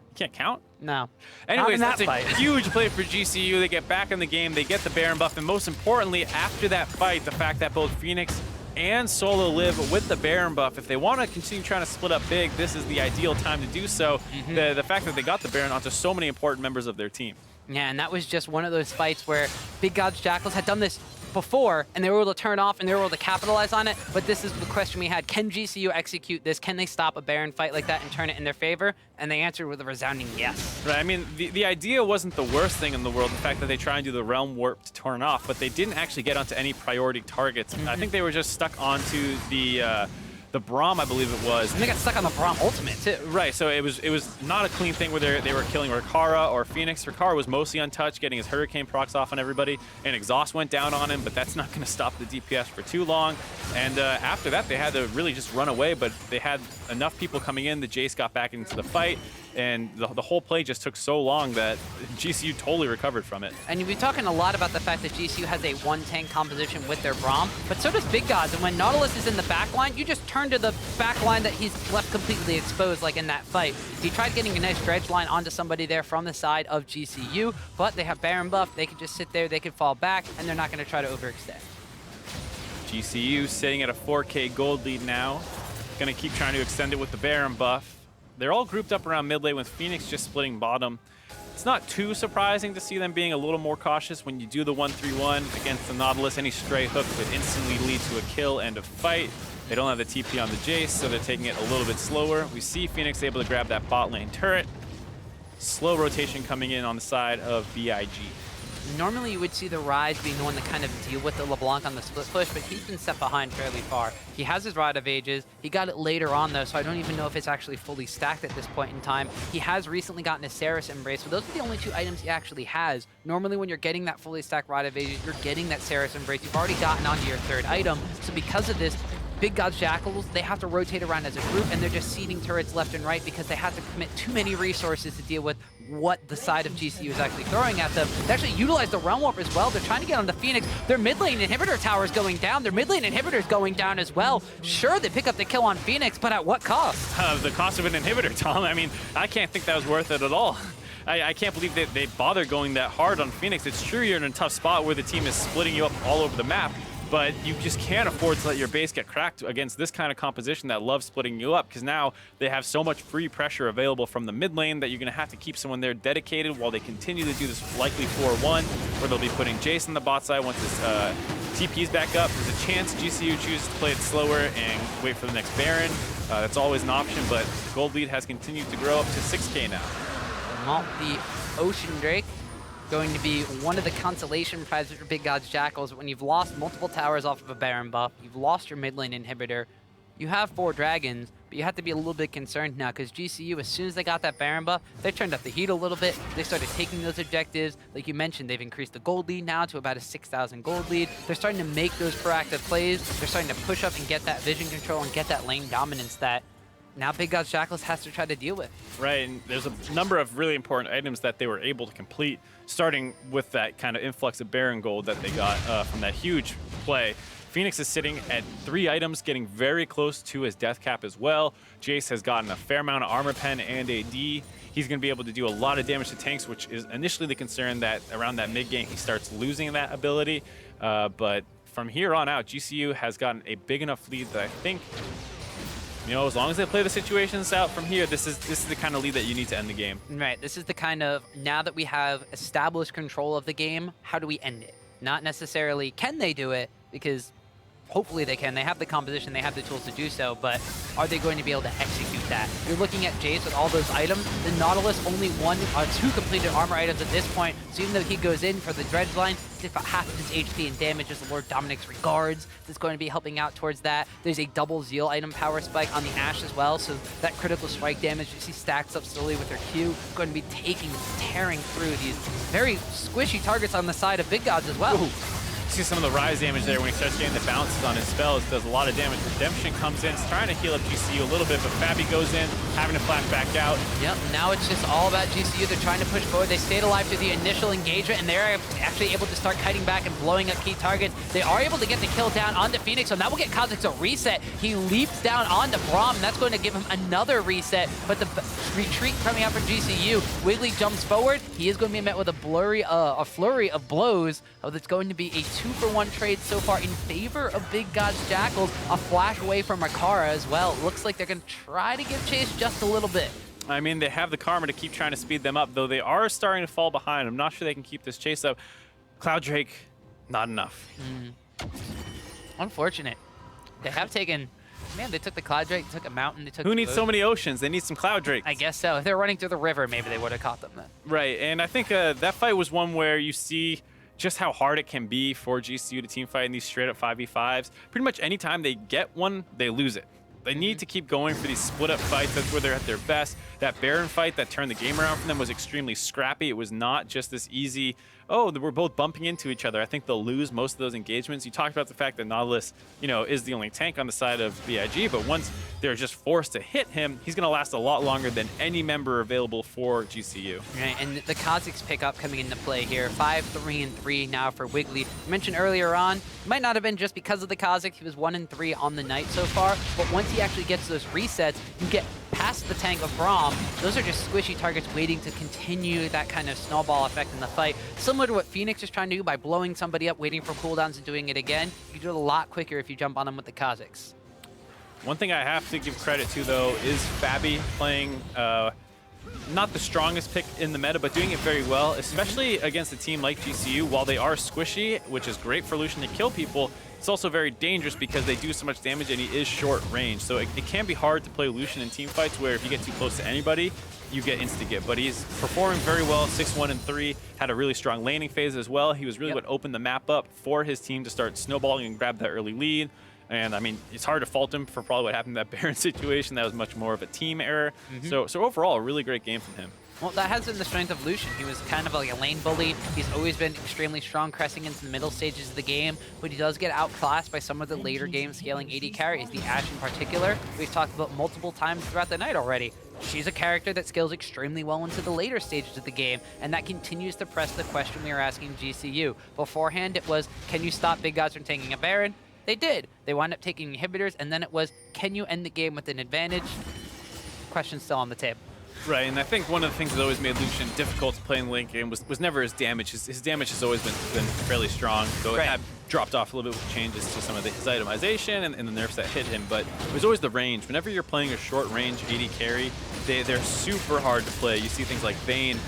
You can't count? No. Anyways, Not that's in a that fight. huge play for GCU. They get back in the game, they get the Baron buff, and most importantly, after that fight, the fact that both Phoenix and Solo live with the Baron buff. If they want to continue trying to split up big, this is the ideal time to do so. The fact that they got the Baron onto so many important members of their team. Yeah, and that was just one of those fights where Big Gods Jackals had done this before, and they were able to turn off and they were able to capitalize on it. But this is the question we had. Can GCU execute this? Can they stop a Baron fight like that and turn it in their favor? And they answered with a resounding yes. Right, I mean, the idea wasn't the worst thing in the world, the fact that they try and do the Realm Warp to turn off, but they didn't actually get onto any priority targets. I think they were just stuck onto the Braum, I believe it was. And they got stuck on the Braum ultimate, too. Right, so it was not a clean thing where they were killing Rikara or Phoenix. Rikara was mostly untouched, getting his Hurricane procs off on everybody, and Exhaust went down on him, but that's not going to stop the DPS for too long. And after that, they had to really just run away, but they had enough people coming in, the Jace got back into the fight, and the whole play just took so long that GCU totally recovered from it. And you'll be talking a lot about the fact that GCU has a one-tank composition with their Braum, but so does Big Gods. And when Nautilus is in the back line, you just turn to the back line that he's left completely exposed, like in that fight. He tried getting a nice dredge line onto somebody there from the side of GCU, but they have Baron buff. They can just sit there, they can fall back, and they're not going to try to overextend. GCU sitting at a 4K gold lead now. Going to keep trying to extend it with the Baron buff. They're all grouped up around mid lane with Phoenix just splitting bottom. It's not too surprising to see them being a little more cautious when you do the 1-3-1 against the Nautilus. Any stray hook could instantly lead to a kill and a fight. They don't have the TP on the Jace, so they're taking it a little bit slower. We see Phoenix able to grab that bot lane turret. Slow rotation coming in on the side of BIG. Normally you would see the Rise being the one to kind of deal with the LeBlanc on the split push, but he's been set behind fairly far. He has his Rod of Ages. He got it later on though, so I don't even know if it's actually fully stacked at this point in time. He has recently gotten a Ceres Embrace, but those are the only two items he actually has. Normally when you're getting that fully stacked Rod of Ages, you're getting that Ceres Embrace. You've already gotten onto your third item, so because of this, Big Gods Jackals, they have to rotate around as a group, and they're just seeding turrets left and right because they have to commit too many resources to deal with what the side of GCU is actually throwing at them. They actually utilize the Realm Warp as well. They're trying to get on the Phoenix. Their mid lane inhibitor tower is going down. Their mid lane inhibitor is going down as well. Sure, they pick up the kill on Phoenix, but at what cost? The cost of an inhibitor, Tom. I mean, I can't think that was worth it at all. I can't believe that they bother going that hard on Phoenix. It's true you're in a tough spot where the team is splitting you up all over the map, but you just can't afford to let your base get cracked against this kind of composition that loves splitting you up, because now they have so much free pressure available from the mid lane that you're going to have to keep someone there dedicated while they continue to do this likely 4-1, where they'll be putting Jace on the bot side once this TP's back up. There's a chance GCU chooses to play it slower and wait for the next Baron. That's always an option, but gold lead has continued to grow up to 6K now. Well, the Ocean Drake going to be one of the consolation prizes for Big Gods Jackals. When you've lost multiple towers off of a Baron buff, you've lost your mid lane inhibitor, you have 4 dragons, but you have to be a little bit concerned now because GCU, as soon as they got that Baron buff, they turned up the heat a little bit. They started taking those objectives. Like you mentioned, they've increased the gold lead now to about a 6,000 gold lead. They're starting to make those proactive plays. They're starting to push up and get that vision control and get that lane dominance that now Big Gods Jackals has to try to deal with. Right, and there's a number of really important items that they were able to complete, starting with that kind of influx of Baron gold that they got from that huge play. Phoenix is sitting at 3 items, getting very close to his death cap as well. Jace has gotten a fair amount of armor pen and AD. He's going to be able to do a lot of damage to tanks, which is initially the concern that around that mid game he starts losing that ability. But from here on out, GCU has gotten a big enough lead that I think, you know, as long as they play the situations out from here, this is the kind of lead that you need to end the game. Right, this is the kind of, now that we have established control of the game, how do we end it? Not necessarily can they do it, because hopefully they can. They have the composition, they have the tools to do so, but are they going to be able to execute that? You're looking at Jace with all those items. The Nautilus only 2 completed armor items at this point, so even though he goes in for the dredge line, it's about half of his HP and damage as the Lord Dominic's Regards that's going to be helping out towards that. There's a double Zeal item power spike on the Ashe as well, so that critical strike damage you see stacks up slowly with her Q, going to be tearing through these very squishy targets on the side of Big Gods as well. Ooh. See some of the Rise damage there when he starts getting the bounces on his spells. Does a lot of damage. Redemption comes in, it's trying to heal up GCU a little bit, but Fabi goes in, having to flash back out. Yep, now it's just all about GCU. They're trying to push forward. They stayed alive through the initial engagement, and they're actually able to start kiting back and blowing up key targets. They are able to get the kill down onto Phoenix, so that will get Kha'Zix a reset. He leaps down onto Braum, and that's going to give him another reset, but the retreat coming out from GCU. Wiggly jumps forward. He is going to be met with a flurry of blows. That's going to be a 2-for-1 trade so far in favor of Big Gods Jackals. A flash away from Rikara as well. Looks like they're going to try to give chase just a little bit. I mean, they have the karma to keep trying to speed them up, though they are starting to fall behind. I'm not sure they can keep this chase up. Cloud Drake Not enough. Unfortunate. They have taken, man, they took the Cloud Drake, took a mountain, they took Who the needs boat. so many oceans? They need some Cloud Drakes. I guess so. If they were running through the river, maybe they would have caught them then. Right, and I think that fight was one where you see just how hard it can be for GCU to team fight in these straight up 5v5s. Pretty much anytime they get one, they lose it. They need to keep going for these split up fights. That's where they're at their best. That Baron fight that turned the game around for them was extremely scrappy. It was not just this easy, oh, we're both bumping into each other. I think they'll lose most of those engagements. You talked about the fact that Nautilus, you know, is the only tank on the side of BIG, but once they're just forced to hit him, he's going to last a lot longer than any member available for GCU. Right, and the Kazakhs pickup coming into play here. 5-3-3 now for Wiggly. I mentioned earlier on, it might not have been just because of the Kazakhs. He was 1-3 on the night so far, but once he actually gets those resets, you get past the tank of Braum. Those are just squishy targets waiting to continue that kind of snowball effect in the fight. Similar to what Phoenix is trying to do by blowing somebody up, waiting for cooldowns and doing it again. You can do it a lot quicker if you jump on them with the Kazakhs. One thing I have to give credit to, though, is Fabi playing not the strongest pick in the meta, but doing it very well, especially against a team like GCU. While they are squishy, which is great for Lucian to kill people, it's also very dangerous because they do so much damage and he is short range. So it can be hard to play Lucian in team fights where if you get too close to anybody, you get insta-get. But he's performing very well, 6-1-3, had a really strong laning phase as well. He was really what opened the map up for his team to start snowballing and grab that early lead. And I mean, it's hard to fault him for probably what happened in that Baron situation. That was much more of a team error. So overall, a really great game from him. Well, that has been the strength of Lucian. He was kind of like a lane bully. He's always been extremely strong pressing into the middle stages of the game, but he does get outclassed by some of the later game scaling AD carries, the Ashe in particular. We've talked about multiple times throughout the night already. She's a character that scales extremely well into the later stages of the game, and that continues to press the question we were asking GCU. Beforehand, it was, can you stop Big Gods from taking a Baron? They did. They wound up taking inhibitors, and then it was, can you end the game with an advantage? Question's still on the table. Right, and I think one of the things that always made Lucian difficult to play in the late game was never his damage. His damage has always been fairly strong, though it had dropped off a little bit with changes to some of his itemization and the nerfs that hit him, but it was always the range. Whenever you're playing a short range AD carry, they're super hard to play. You see things like Vayne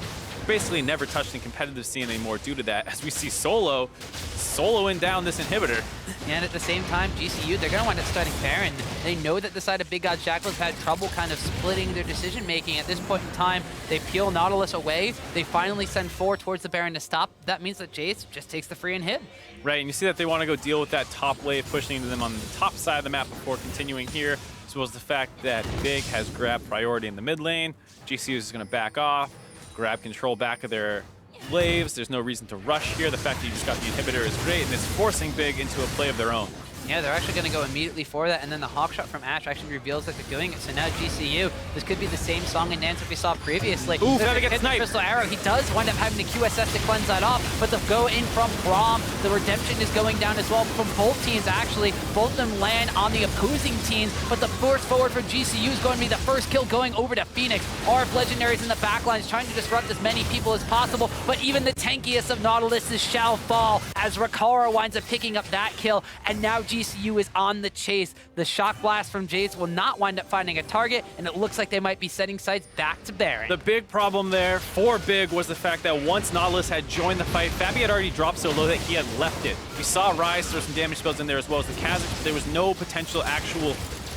basically never touched in competitive scene anymore due to that, as we see soloing down this inhibitor. And at the same time, GCU, they're going to wind up starting Baron. They know that the side of Big Gods Jackals had trouble kind of splitting their decision-making. At this point in time, they peel Nautilus away. They finally send 4 towards the Baron to stop. That means that Jace just takes the free and hit. Right, and you see that they want to go deal with that top wave, pushing into them on the top side of the map before continuing here, as well as the fact that Big has grabbed priority in the mid lane. GCU is going to back off, grab control back of their waves. There's no reason to rush here. The fact that you just got the inhibitor is great, and it's forcing Big into a play of their own. Yeah, they're actually going to go immediately for that, and then the hawk shot from Ashe actually reveals that they're doing it. So now GCU, this could be the same song and dance that we saw previously. Ooh, gotta get hit the sniped. Crystal Arrow. He does wind up having the QSS to cleanse that off, but the go in from Braum, the redemption is going down as well from both teams, actually. Both of them land on the opposing teams, but the force forward from GCU is going to be the first kill going over to Phoenix. RF Legendaries in the backlines trying to disrupt as many people as possible, but even the tankiest of Nautilus's shall fall as Rakara winds up picking up that kill, and now GCU is on the chase. The shock blast from Jace will not wind up finding a target, and it looks like they might be setting sights back to Baron. The big problem there for Big was the fact that once Nautilus had joined the fight, Fabi had already dropped so low that he had left it. We saw Rise throw some damage spells in there as well as the Kazakhs. There was no potential actual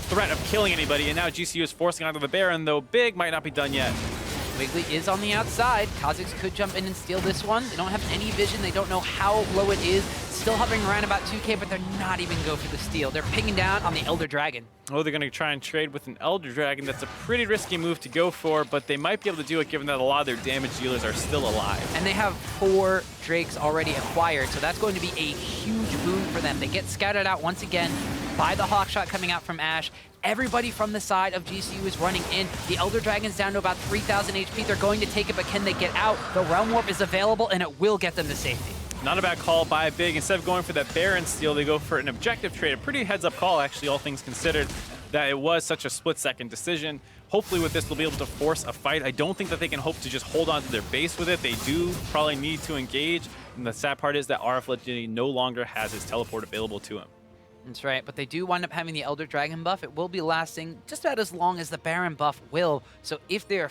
threat of killing anybody, and now GCU is forcing onto the Baron, though Big might not be done yet. Wiggly is on the outside. Kazakhs could jump in and steal this one. They don't have any vision. They don't know how low it is. Still hovering around about 2K, but they're not even go for the steal. They're pinging down on the Elder Dragon. Oh, they're going to try and trade with an Elder Dragon. That's a pretty risky move to go for, but they might be able to do it given that a lot of their damage dealers are still alive. And they have 4 Drakes already acquired, so that's going to be a huge boon for them. They get scouted out once again by the hawk shot coming out from Ashe. Everybody from the side of GCU is running in. The Elder Dragon's down to about 3,000 HP. They're going to take it, but can they get out? The Realm Warp is available, and it will get them to safety. Not a bad call by Big. Instead of going for that Baron steal, they go for an objective trade. A pretty heads-up call, actually, all things considered, that it was such a split-second decision. Hopefully with this, they'll be able to force a fight. I don't think that they can hope to just hold on to their base with it. They do probably need to engage. And the sad part is that RF Legendary no longer has his teleport available to him. That's right, but they do wind up having the Elder Dragon buff. It will be lasting just about as long as the Baron buff will. So if the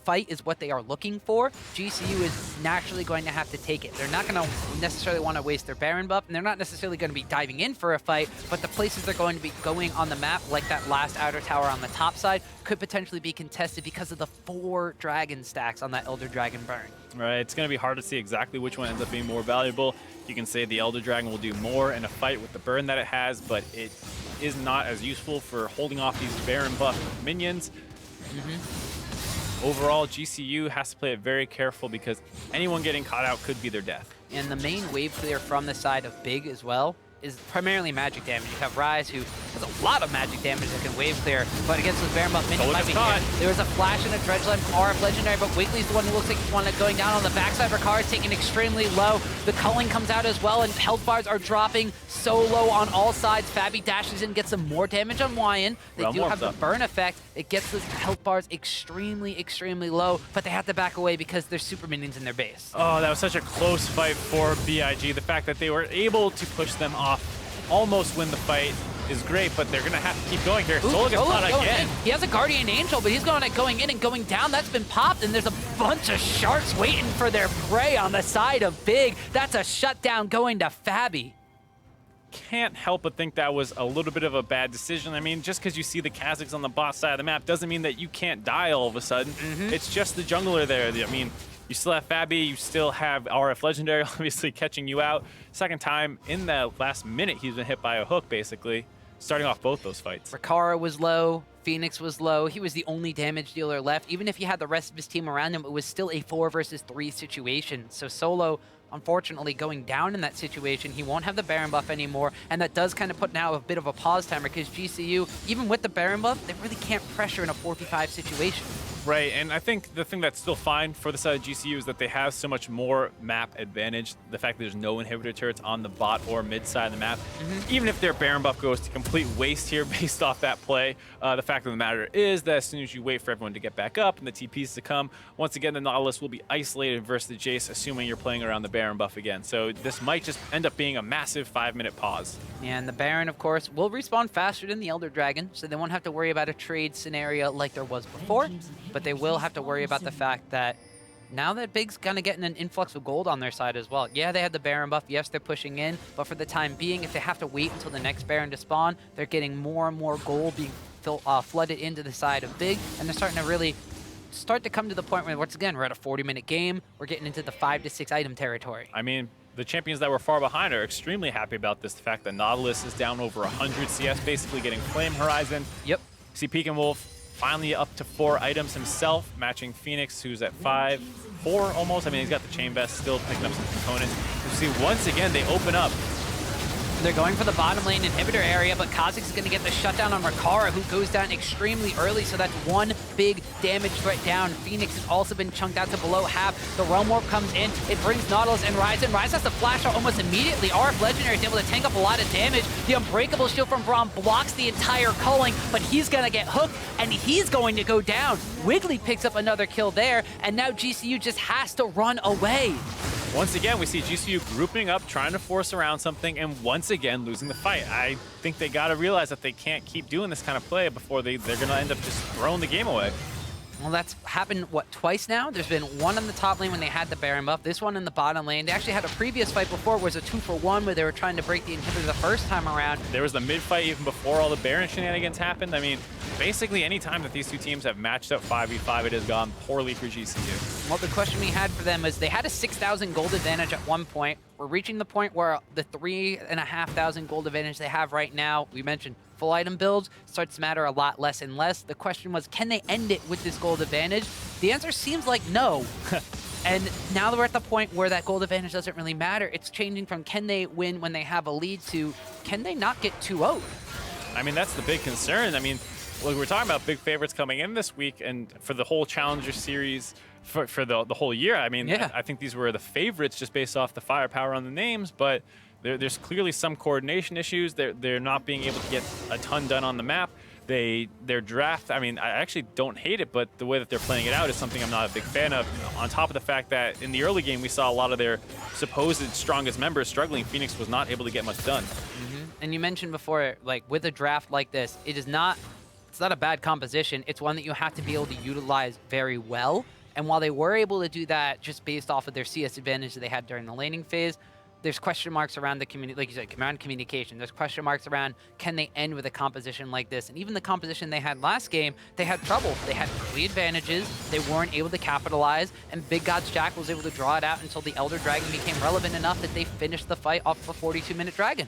fight is what they are looking for, GCU is naturally going to have to take it. They're not going to necessarily want to waste their Baron buff, and they're not necessarily going to be diving in for a fight, but the places they're going to be going on the map, like that last outer tower on the top side, could potentially be contested because of the 4 dragon stacks on that Elder Dragon burn. Right, it's going to be hard to see exactly which one ends up being more valuable. You can say the Elder Dragon will do more in a fight with the burn that it has, but it is not as useful for holding off these Baron buff minions. Overall, GCU has to play it very careful because anyone getting caught out could be their death. And the main wave clear from the side of Big as well is primarily magic damage. You have Rise, who has a lot of magic damage that can wave clear, but against those Baron buff minions might be here. There was a flash and a Dredge Line from RF Legendary, but Wiggly's the one who looks like he's one going down on the backside. Ricard is taken extremely low. The culling comes out as well, and health bars are dropping so low on all sides. Fabi dashes in, gets some more damage on Wyan. They do have the burn effect. It gets those health bars extremely, extremely low, but they have to back away because there's super minions in their base. Oh, that was such a close fight for BIG. The fact that they were able to push them off, almost win the fight, is great, but they're going to have to keep going here. Solo gets caught again. He has a Guardian Angel, but he's going in and going down. That's been popped, and there's a bunch of sharks waiting for their prey on the side of Big. That's a shutdown going to Fabi. Can't help but think that was a little bit of a bad decision. I mean, just because you see the Kazakhs on the bot side of the map doesn't mean that you can't die all of a sudden. It's just the jungler there. I mean, you still have Fabi, you still have RF Legendary obviously catching you out. Second time in the last minute he's been hit by a hook, basically, starting off both those fights. Ricard was low, Phoenix was low. He was the only damage dealer left. Even if he had the rest of his team around him, it was still a 4 versus 3 situation. So Solo, unfortunately, going down in that situation. He won't have the Baron buff anymore, and that does kind of put now a bit of a pause timer because GCU, even with the Baron buff, they really can't pressure in a 4v5 situation. Right, and I think the thing that's still fine for the side of GCU is that they have so much more map advantage. The fact that there's no inhibitor turrets on the bot or mid side of the map. Even if their Baron buff goes to complete waste here based off that play, the fact of the matter is that as soon as you wait for everyone to get back up and the TPs to come, once again, the Nautilus will be isolated versus the Jace, assuming you're playing around the Baron buff again. So this might just end up being a massive 5-minute pause. And the Baron, of course, will respawn faster than the Elder Dragon, so they won't have to worry about a trade scenario like there was before, but they will have to worry about the fact that now that Big's kind of getting an influx of gold on their side as well. Yeah, they had the Baron buff. Yes, they're pushing in, but for the time being, if they have to wait until the next Baron to spawn, they're getting more and more gold being flooded into the side of Big, and they're starting to really start to come to the point where, once again, we're at a 40-minute game. We're getting into the 5 to 6 item territory. I mean, the champions that were far behind are extremely happy about this. The fact that Nautilus is down over 100 CS, basically getting Flame Horizon. Yep. See Pekin Wolf finally up to 4 items himself, matching Phoenix, who's at 5, 4 almost. I mean, he's got the chain vest, still picking up some components. You see, once again, they open up. They're going for the bottom lane inhibitor area, but Kha'Zix is going to get the shutdown on Ricard, who goes down extremely early, so that's one big damage threat down. Phoenix has also been chunked out to below half. The Realm Warp comes in. It brings Nautilus and Ryze in. Ryze has to flash out almost immediately. RF Legendary is able to tank up a lot of damage. The Unbreakable Shield from Braum blocks the entire culling, but he's going to get hooked, and he's going to go down. Wiggly picks up another kill there, and now GCU just has to run away. Once again, we see GCU grouping up, trying to force around something, and once again losing the fight. I think they got to realize that they can't keep doing this kind of play before they're going to end up just throwing the game away. Well, that's happened, what, twice now? There's been one on the top lane when they had the Baron buff, this one in the bottom lane. They actually had a previous fight before where it was a 2-for-1 where they were trying to break the inhibitor the first time around. There was the mid-fight even before all the Baron shenanigans happened. I mean, basically any time that these two teams have matched up 5v5, it has gone poorly for GCU. Well, the question we had for them is they had a 6,000 gold advantage at one point. We're reaching the point where the 3,500 gold advantage they have right now, we mentioned full item builds, starts to matter a lot less and less. The question was, can they end it with this gold advantage? The answer seems like no. And now that we're at the point where that gold advantage doesn't really matter, it's changing from can they win when they have a lead to can they not get 2-0'd? I mean, that's the big concern. I mean, look, we're talking about big favorites coming in this week, and for the whole Challenger Series, for the whole year, I mean, yeah. I think these were the favorites just based off the firepower on the names, but there's clearly some coordination issues. They're not being able to get a ton done on the map. Their draft, I mean, I actually don't hate it, but the way that they're playing it out is something I'm not a big fan of. On top of the fact that in the early game, we saw a lot of their supposed strongest members struggling. Phoenix was not able to get much done. And you mentioned before, like with a draft like this, it's not a bad composition. It's one that you have to be able to utilize very well. And while they were able to do that just based off of their CS advantage that they had during the laning phase, there's question marks around the community, like you said, around communication. There's question marks around, can they end with a composition like this? And even the composition they had last game, they had trouble. They had early advantages. They weren't able to capitalize. And Big Gods Jackals was able to draw it out until the Elder Dragon became relevant enough that they finished the fight off of a 42-minute Dragon.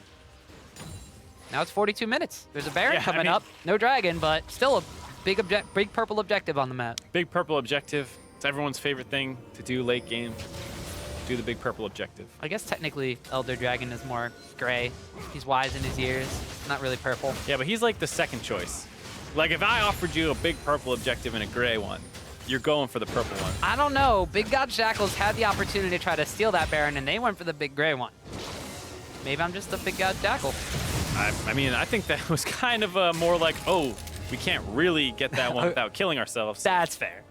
Now it's 42 minutes. There's a Baron coming up. No Dragon, but still a big purple objective on the map. Big purple objective. It's everyone's favorite thing to do late game. Do the big purple objective. I guess technically Elder Dragon is more gray. He's wise in his ears. Not really purple. Yeah, but he's like the second choice. Like if I offered you a big purple objective and a gray one, you're going for the purple one. I don't know. Big Gods Jackals had the opportunity to try to steal that Baron, and they went for the big gray one. Maybe I'm just a Big Gods Jackal. I mean, I think that was kind of more like, oh, we can't really get that one without killing ourselves. That's fair.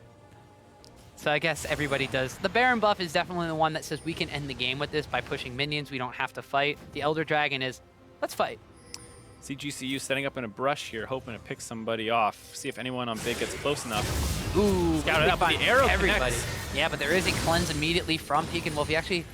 So I guess everybody does. The Baron buff is definitely the one that says we can end the game with this by pushing minions. We don't have to fight. The Elder Dragon is, let's fight. See GCU setting up in a brush here, hoping to pick somebody off. See if anyone on big gets close enough. Ooh, Scouted out, but the arrow everybody. connects. Yeah, but there is a cleanse immediately from Pekin Wolf. He actually,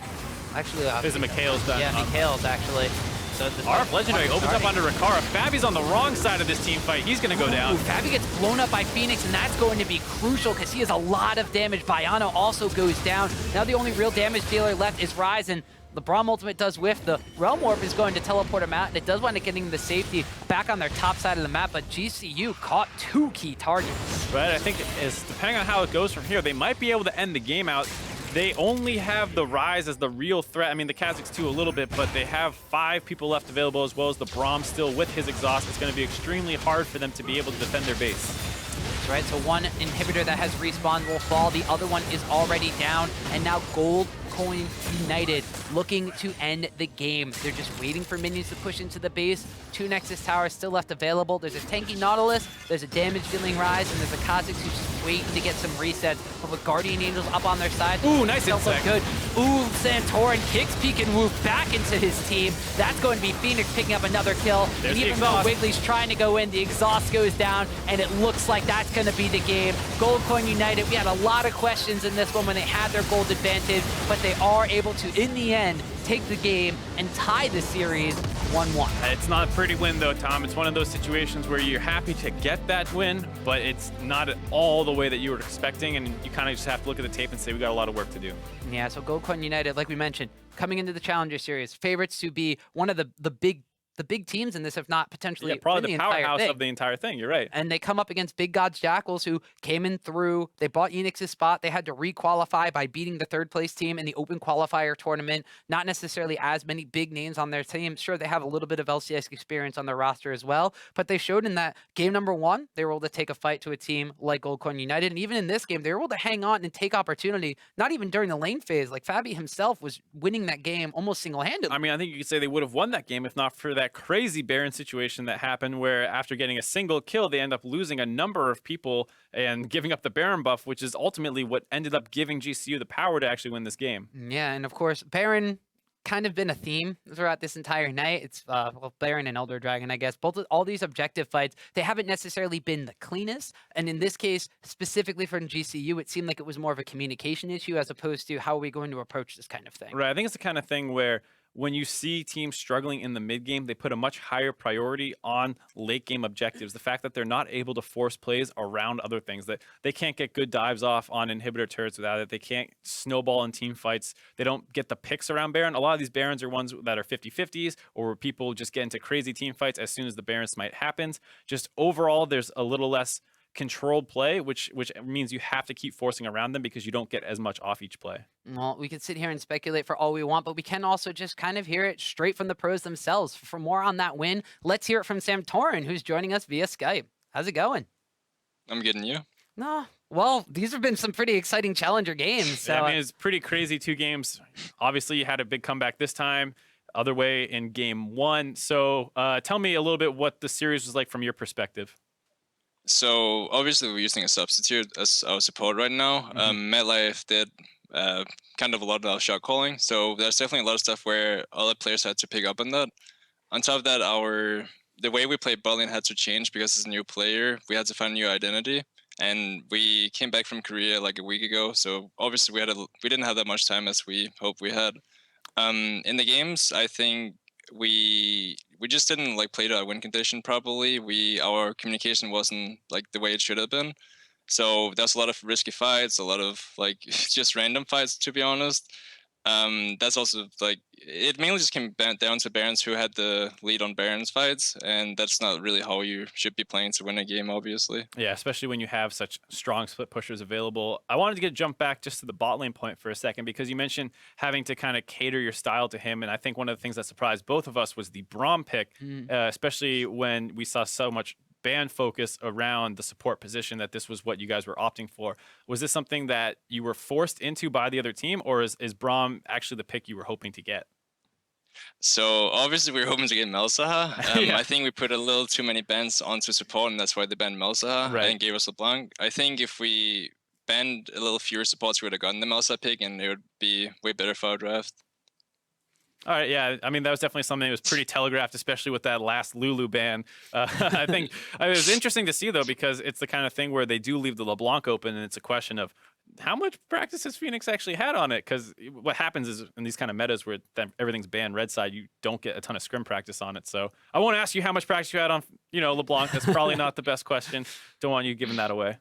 There's a Mikhail's done. Yeah, Mikhail's actually. So RF Legendary opens up onto Rikara. Fabi's on the wrong side of this team fight. He's going to go down. Ooh, Fabi gets blown up by Phoenix, and that's going to be crucial because he has a lot of damage. Bayano also goes down. Now the only real damage dealer left is Ryze, and the Braum ultimate does whiff. The Realm Warp is going to teleport him out, and it does wind up getting the safety back on their top side of the map, but GCU caught 2 key targets. But I think depending on how it goes from here, they might be able to end the game out. They only have the Ryze as the real threat. I mean, the Kazakhs too a little bit, but they have 5 people left available as well as the Braum still with his exhaust. It's going to be extremely hard for them to be able to defend their base. That's right, so one inhibitor that has respawned will fall. The other one is already down, and now Goldcoin United looking to end the game. They're just waiting for minions to push into the base. 2 Nexus towers still left available. There's a tanky Nautilus, there's a damage-dealing Ryze, and there's a Kazakhs who's just waiting to get some resets. But with Guardian Angels up on their side, ooh, nice insect. Good. Ooh, Santorin kicks Pekin Wolf back into his team. That's going to be Phoenix picking up another kill. There's and even though Wiggly's trying to go in, the exhaust goes down, and it looks like that's going to be the game. Goldcoin United, we had a lot of questions in this one when they had their gold advantage, but they are able to, in the end, take the game and tie the series 1-1. It's not a pretty win though, Tom. It's one of those situations where you're happy to get that win, but it's not at all the way that you were expecting, and you kind of just have to look at the tape and say we got a lot of work to do. Yeah, so Goldcoin United, like we mentioned, coming into the Challenger Series, favorites to be one of the big teams in this, if not potentially probably the powerhouse of the entire thing. You're right. And they come up against Big Gods Jackals, who came in through. They bought Enix's spot. They had to re-qualify by beating the 3rd place team in the open qualifier tournament. Not necessarily as many big names on their team. Sure, they have a little bit of LCS experience on their roster as well, but they showed in that game number 1, they were able to take a fight to a team like Goldcoin United. And even in this game, they were able to hang on and take opportunity, not even during the lane phase. Like Fabi himself was winning that game almost single-handedly. I mean, I think you could say they would have won that game if not for that crazy Baron situation that happened where after getting a single kill, they end up losing a number of people and giving up the Baron buff, which is ultimately what ended up giving GCU the power to actually win this game. Yeah, and of course, Baron kind of been a theme throughout this entire night. It's well, Baron and Elder Dragon, I guess. All these objective fights, they haven't necessarily been the cleanest. And in this case, specifically for GCU, it seemed like it was more of a communication issue as opposed to how are we going to approach this kind of thing. Right, I think it's the kind of thing where when you see teams struggling in the mid game, they put a much higher priority on late game objectives. The fact that they're not able to force plays around other things, that they can't get good dives off on inhibitor turrets without it. They can't snowball in team fights. They don't get the picks around Baron. A lot of these Barons are ones that are 50-50s or where people just get into crazy team fights as soon as the Baron smite happens. Just overall, there's a little less controlled play, which means you have to keep forcing around them because you don't get as much off each play. Well, we can sit here and speculate for all we want, but we can also just kind of hear it straight from the pros themselves. For more on that win, let's hear it from Santorin, who's joining us via Skype. How's it going? I'm getting you. No, well, these have been some pretty exciting Challenger games. So yeah, I mean, it's pretty crazy 2 games. Obviously, you had a big comeback this time. Other way in game 1. So tell me a little bit what the series was like from your perspective. So obviously we're using a substitute as our support right now. MetLife did kind of a lot of shot calling, so there's definitely a lot of stuff where other players had to pick up on that. on top of that, the way we played bot lane had to change because as a new player, we had to find a new identity. And we came back from Korea like a week ago, so obviously we didn't have that much time as we hoped we had. In the games, I think we just didn't like play to our win condition properly. Our communication wasn't like the way it should have been. So there's a lot of risky fights, a lot of like just random fights, to be honest. That's also like it mainly just came down to Barons who had the lead on Barons fights, and that's not really how you should be playing to win a game, obviously. Yeah, especially when you have such strong split pushers available. I wanted to jump back just to the bot lane point for a second because you mentioned having to kind of cater your style to him, and I think one of the things that surprised both of us was the Braum pick, especially when we saw so much ban focus around the support position that this was what you guys were opting for. Was this something that you were forced into by the other team, or is Braum actually the pick you were hoping to get? So obviously we were hoping to get Melsaha. Yeah. I think we put a little too many bans onto support, and that's why they banned Melsaha and gave us LeBlanc. I think if we banned a little fewer supports, we would have gotten the Melsaha pick, and it would be way better for our draft. All right, yeah. I mean, that was definitely something that was pretty telegraphed, especially with that last Lulu ban. I think it was interesting to see, though, because it's the kind of thing where they do leave the LeBlanc open, and it's a question of how much practice has Phoenix actually had on it? Because what happens is in these kind of metas where everything's banned red side, you don't get a ton of scrim practice on it. So I won't ask you how much practice you had on, LeBlanc. That's probably not the best question. Don't want you giving that away.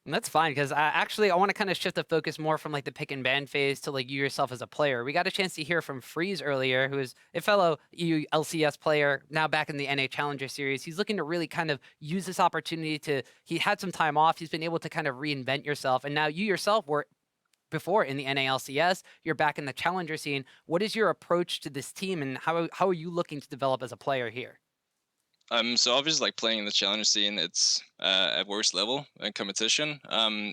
And that's fine, because I want to kind of shift the focus more from like the pick and ban phase to like you yourself as a player. We got a chance to hear from Freeze earlier, who is a fellow EU LCS player, now back in the NA Challenger Series. He's looking to really kind of use this opportunity he had some time off. He's been able to kind of reinvent yourself. And now you yourself were before in the NA LCS. You're back in the Challenger scene. What is your approach to this team, and how are you looking to develop as a player here? So obviously, like playing in the challenger scene, it's at worst level in competition.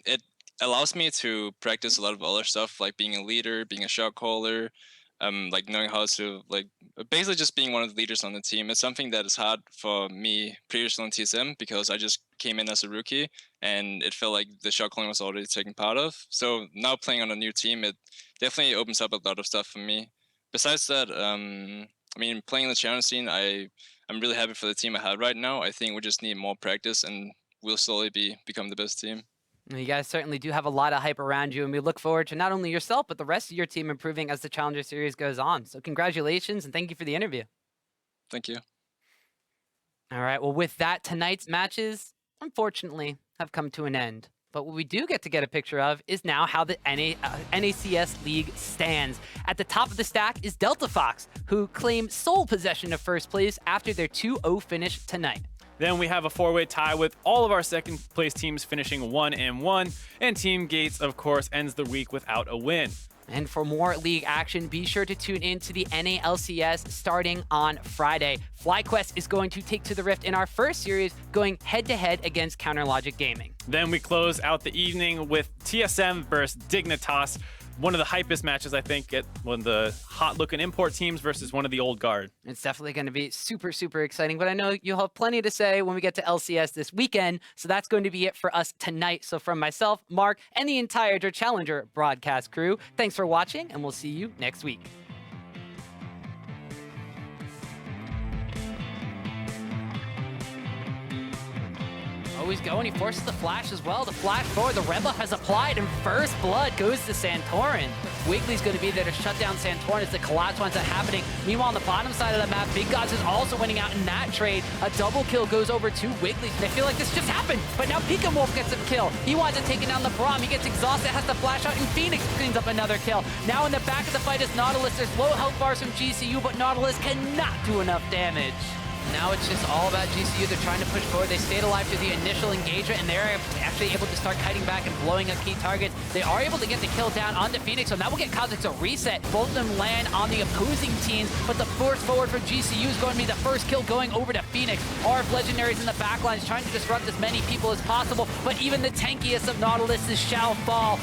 It allows me to practice a lot of other stuff, like being a leader, being a shot caller, like knowing how to basically just being one of the leaders on the team. It's something that is hard for me previously on TSM because I just came in as a rookie and it felt like the shot calling was already taken part of. So now playing on a new team, it definitely opens up a lot of stuff for me. Besides that, I mean, playing in the challenger scene, I'm really happy for the team I have right now. I think we just need more practice, and we'll slowly become the best team. You guys certainly do have a lot of hype around you, and we look forward to not only yourself, but the rest of your team improving as the Challenger Series goes on. So congratulations, and thank you for the interview. Thank you. All right, well, with that, tonight's matches, unfortunately, have come to an end. But what we do get to get a picture of is now how the NACS League stands. At the top of the stack is Delta Fox, who claim sole possession of first place after their 2-0 finish tonight. Then we have a four-way tie with all of our second-place teams finishing 1-1, and Team Gates, of course, ends the week without a win. And for more league action, be sure to tune in to the NALCS starting on Friday. FlyQuest is going to take to the Rift in our first series, going head-to-head against Counterlogic Gaming. Then we close out the evening with TSM versus Dignitas. One of the hypest matches, I think, at one of the hot-looking import teams versus one of the old guard. It's definitely going to be super, super exciting, but I know you'll have plenty to say when we get to LCS this weekend, so that's going to be it for us tonight. So from myself, Mark, and the entire Challenger broadcast crew, thanks for watching, and we'll see you next week. Oh, he's going. He forces the flash as well. The flash forward. The red buff has applied, and first blood goes to Santorin. Wiggly's going to be there to shut down Santorin as the collapse winds up happening. Meanwhile, on the bottom side of the map, Big Gods is also winning out in that trade. A double kill goes over to Wiggly. They feel like this just happened, but now Pika Wolf gets a kill. He winds up taking down the Braum. He gets exhausted, has to flash out, and Phoenix cleans up another kill. Now in the back of the fight is Nautilus. There's low health bars from GCU, but Nautilus cannot do enough damage. Now it's just all about GCU. They're trying to push forward. They stayed alive through the initial engagement, and they're actually able to start kiting back and blowing up key targets. They are able to get the kill down onto Phoenix, so that will get Kha'Zix a reset. Both of them land on the opposing teams, but the force forward for GCU is going to be the first kill going over to Phoenix. RF Legendaries in the backlines trying to disrupt as many people as possible, but even the tankiest of Nautiluses shall fall.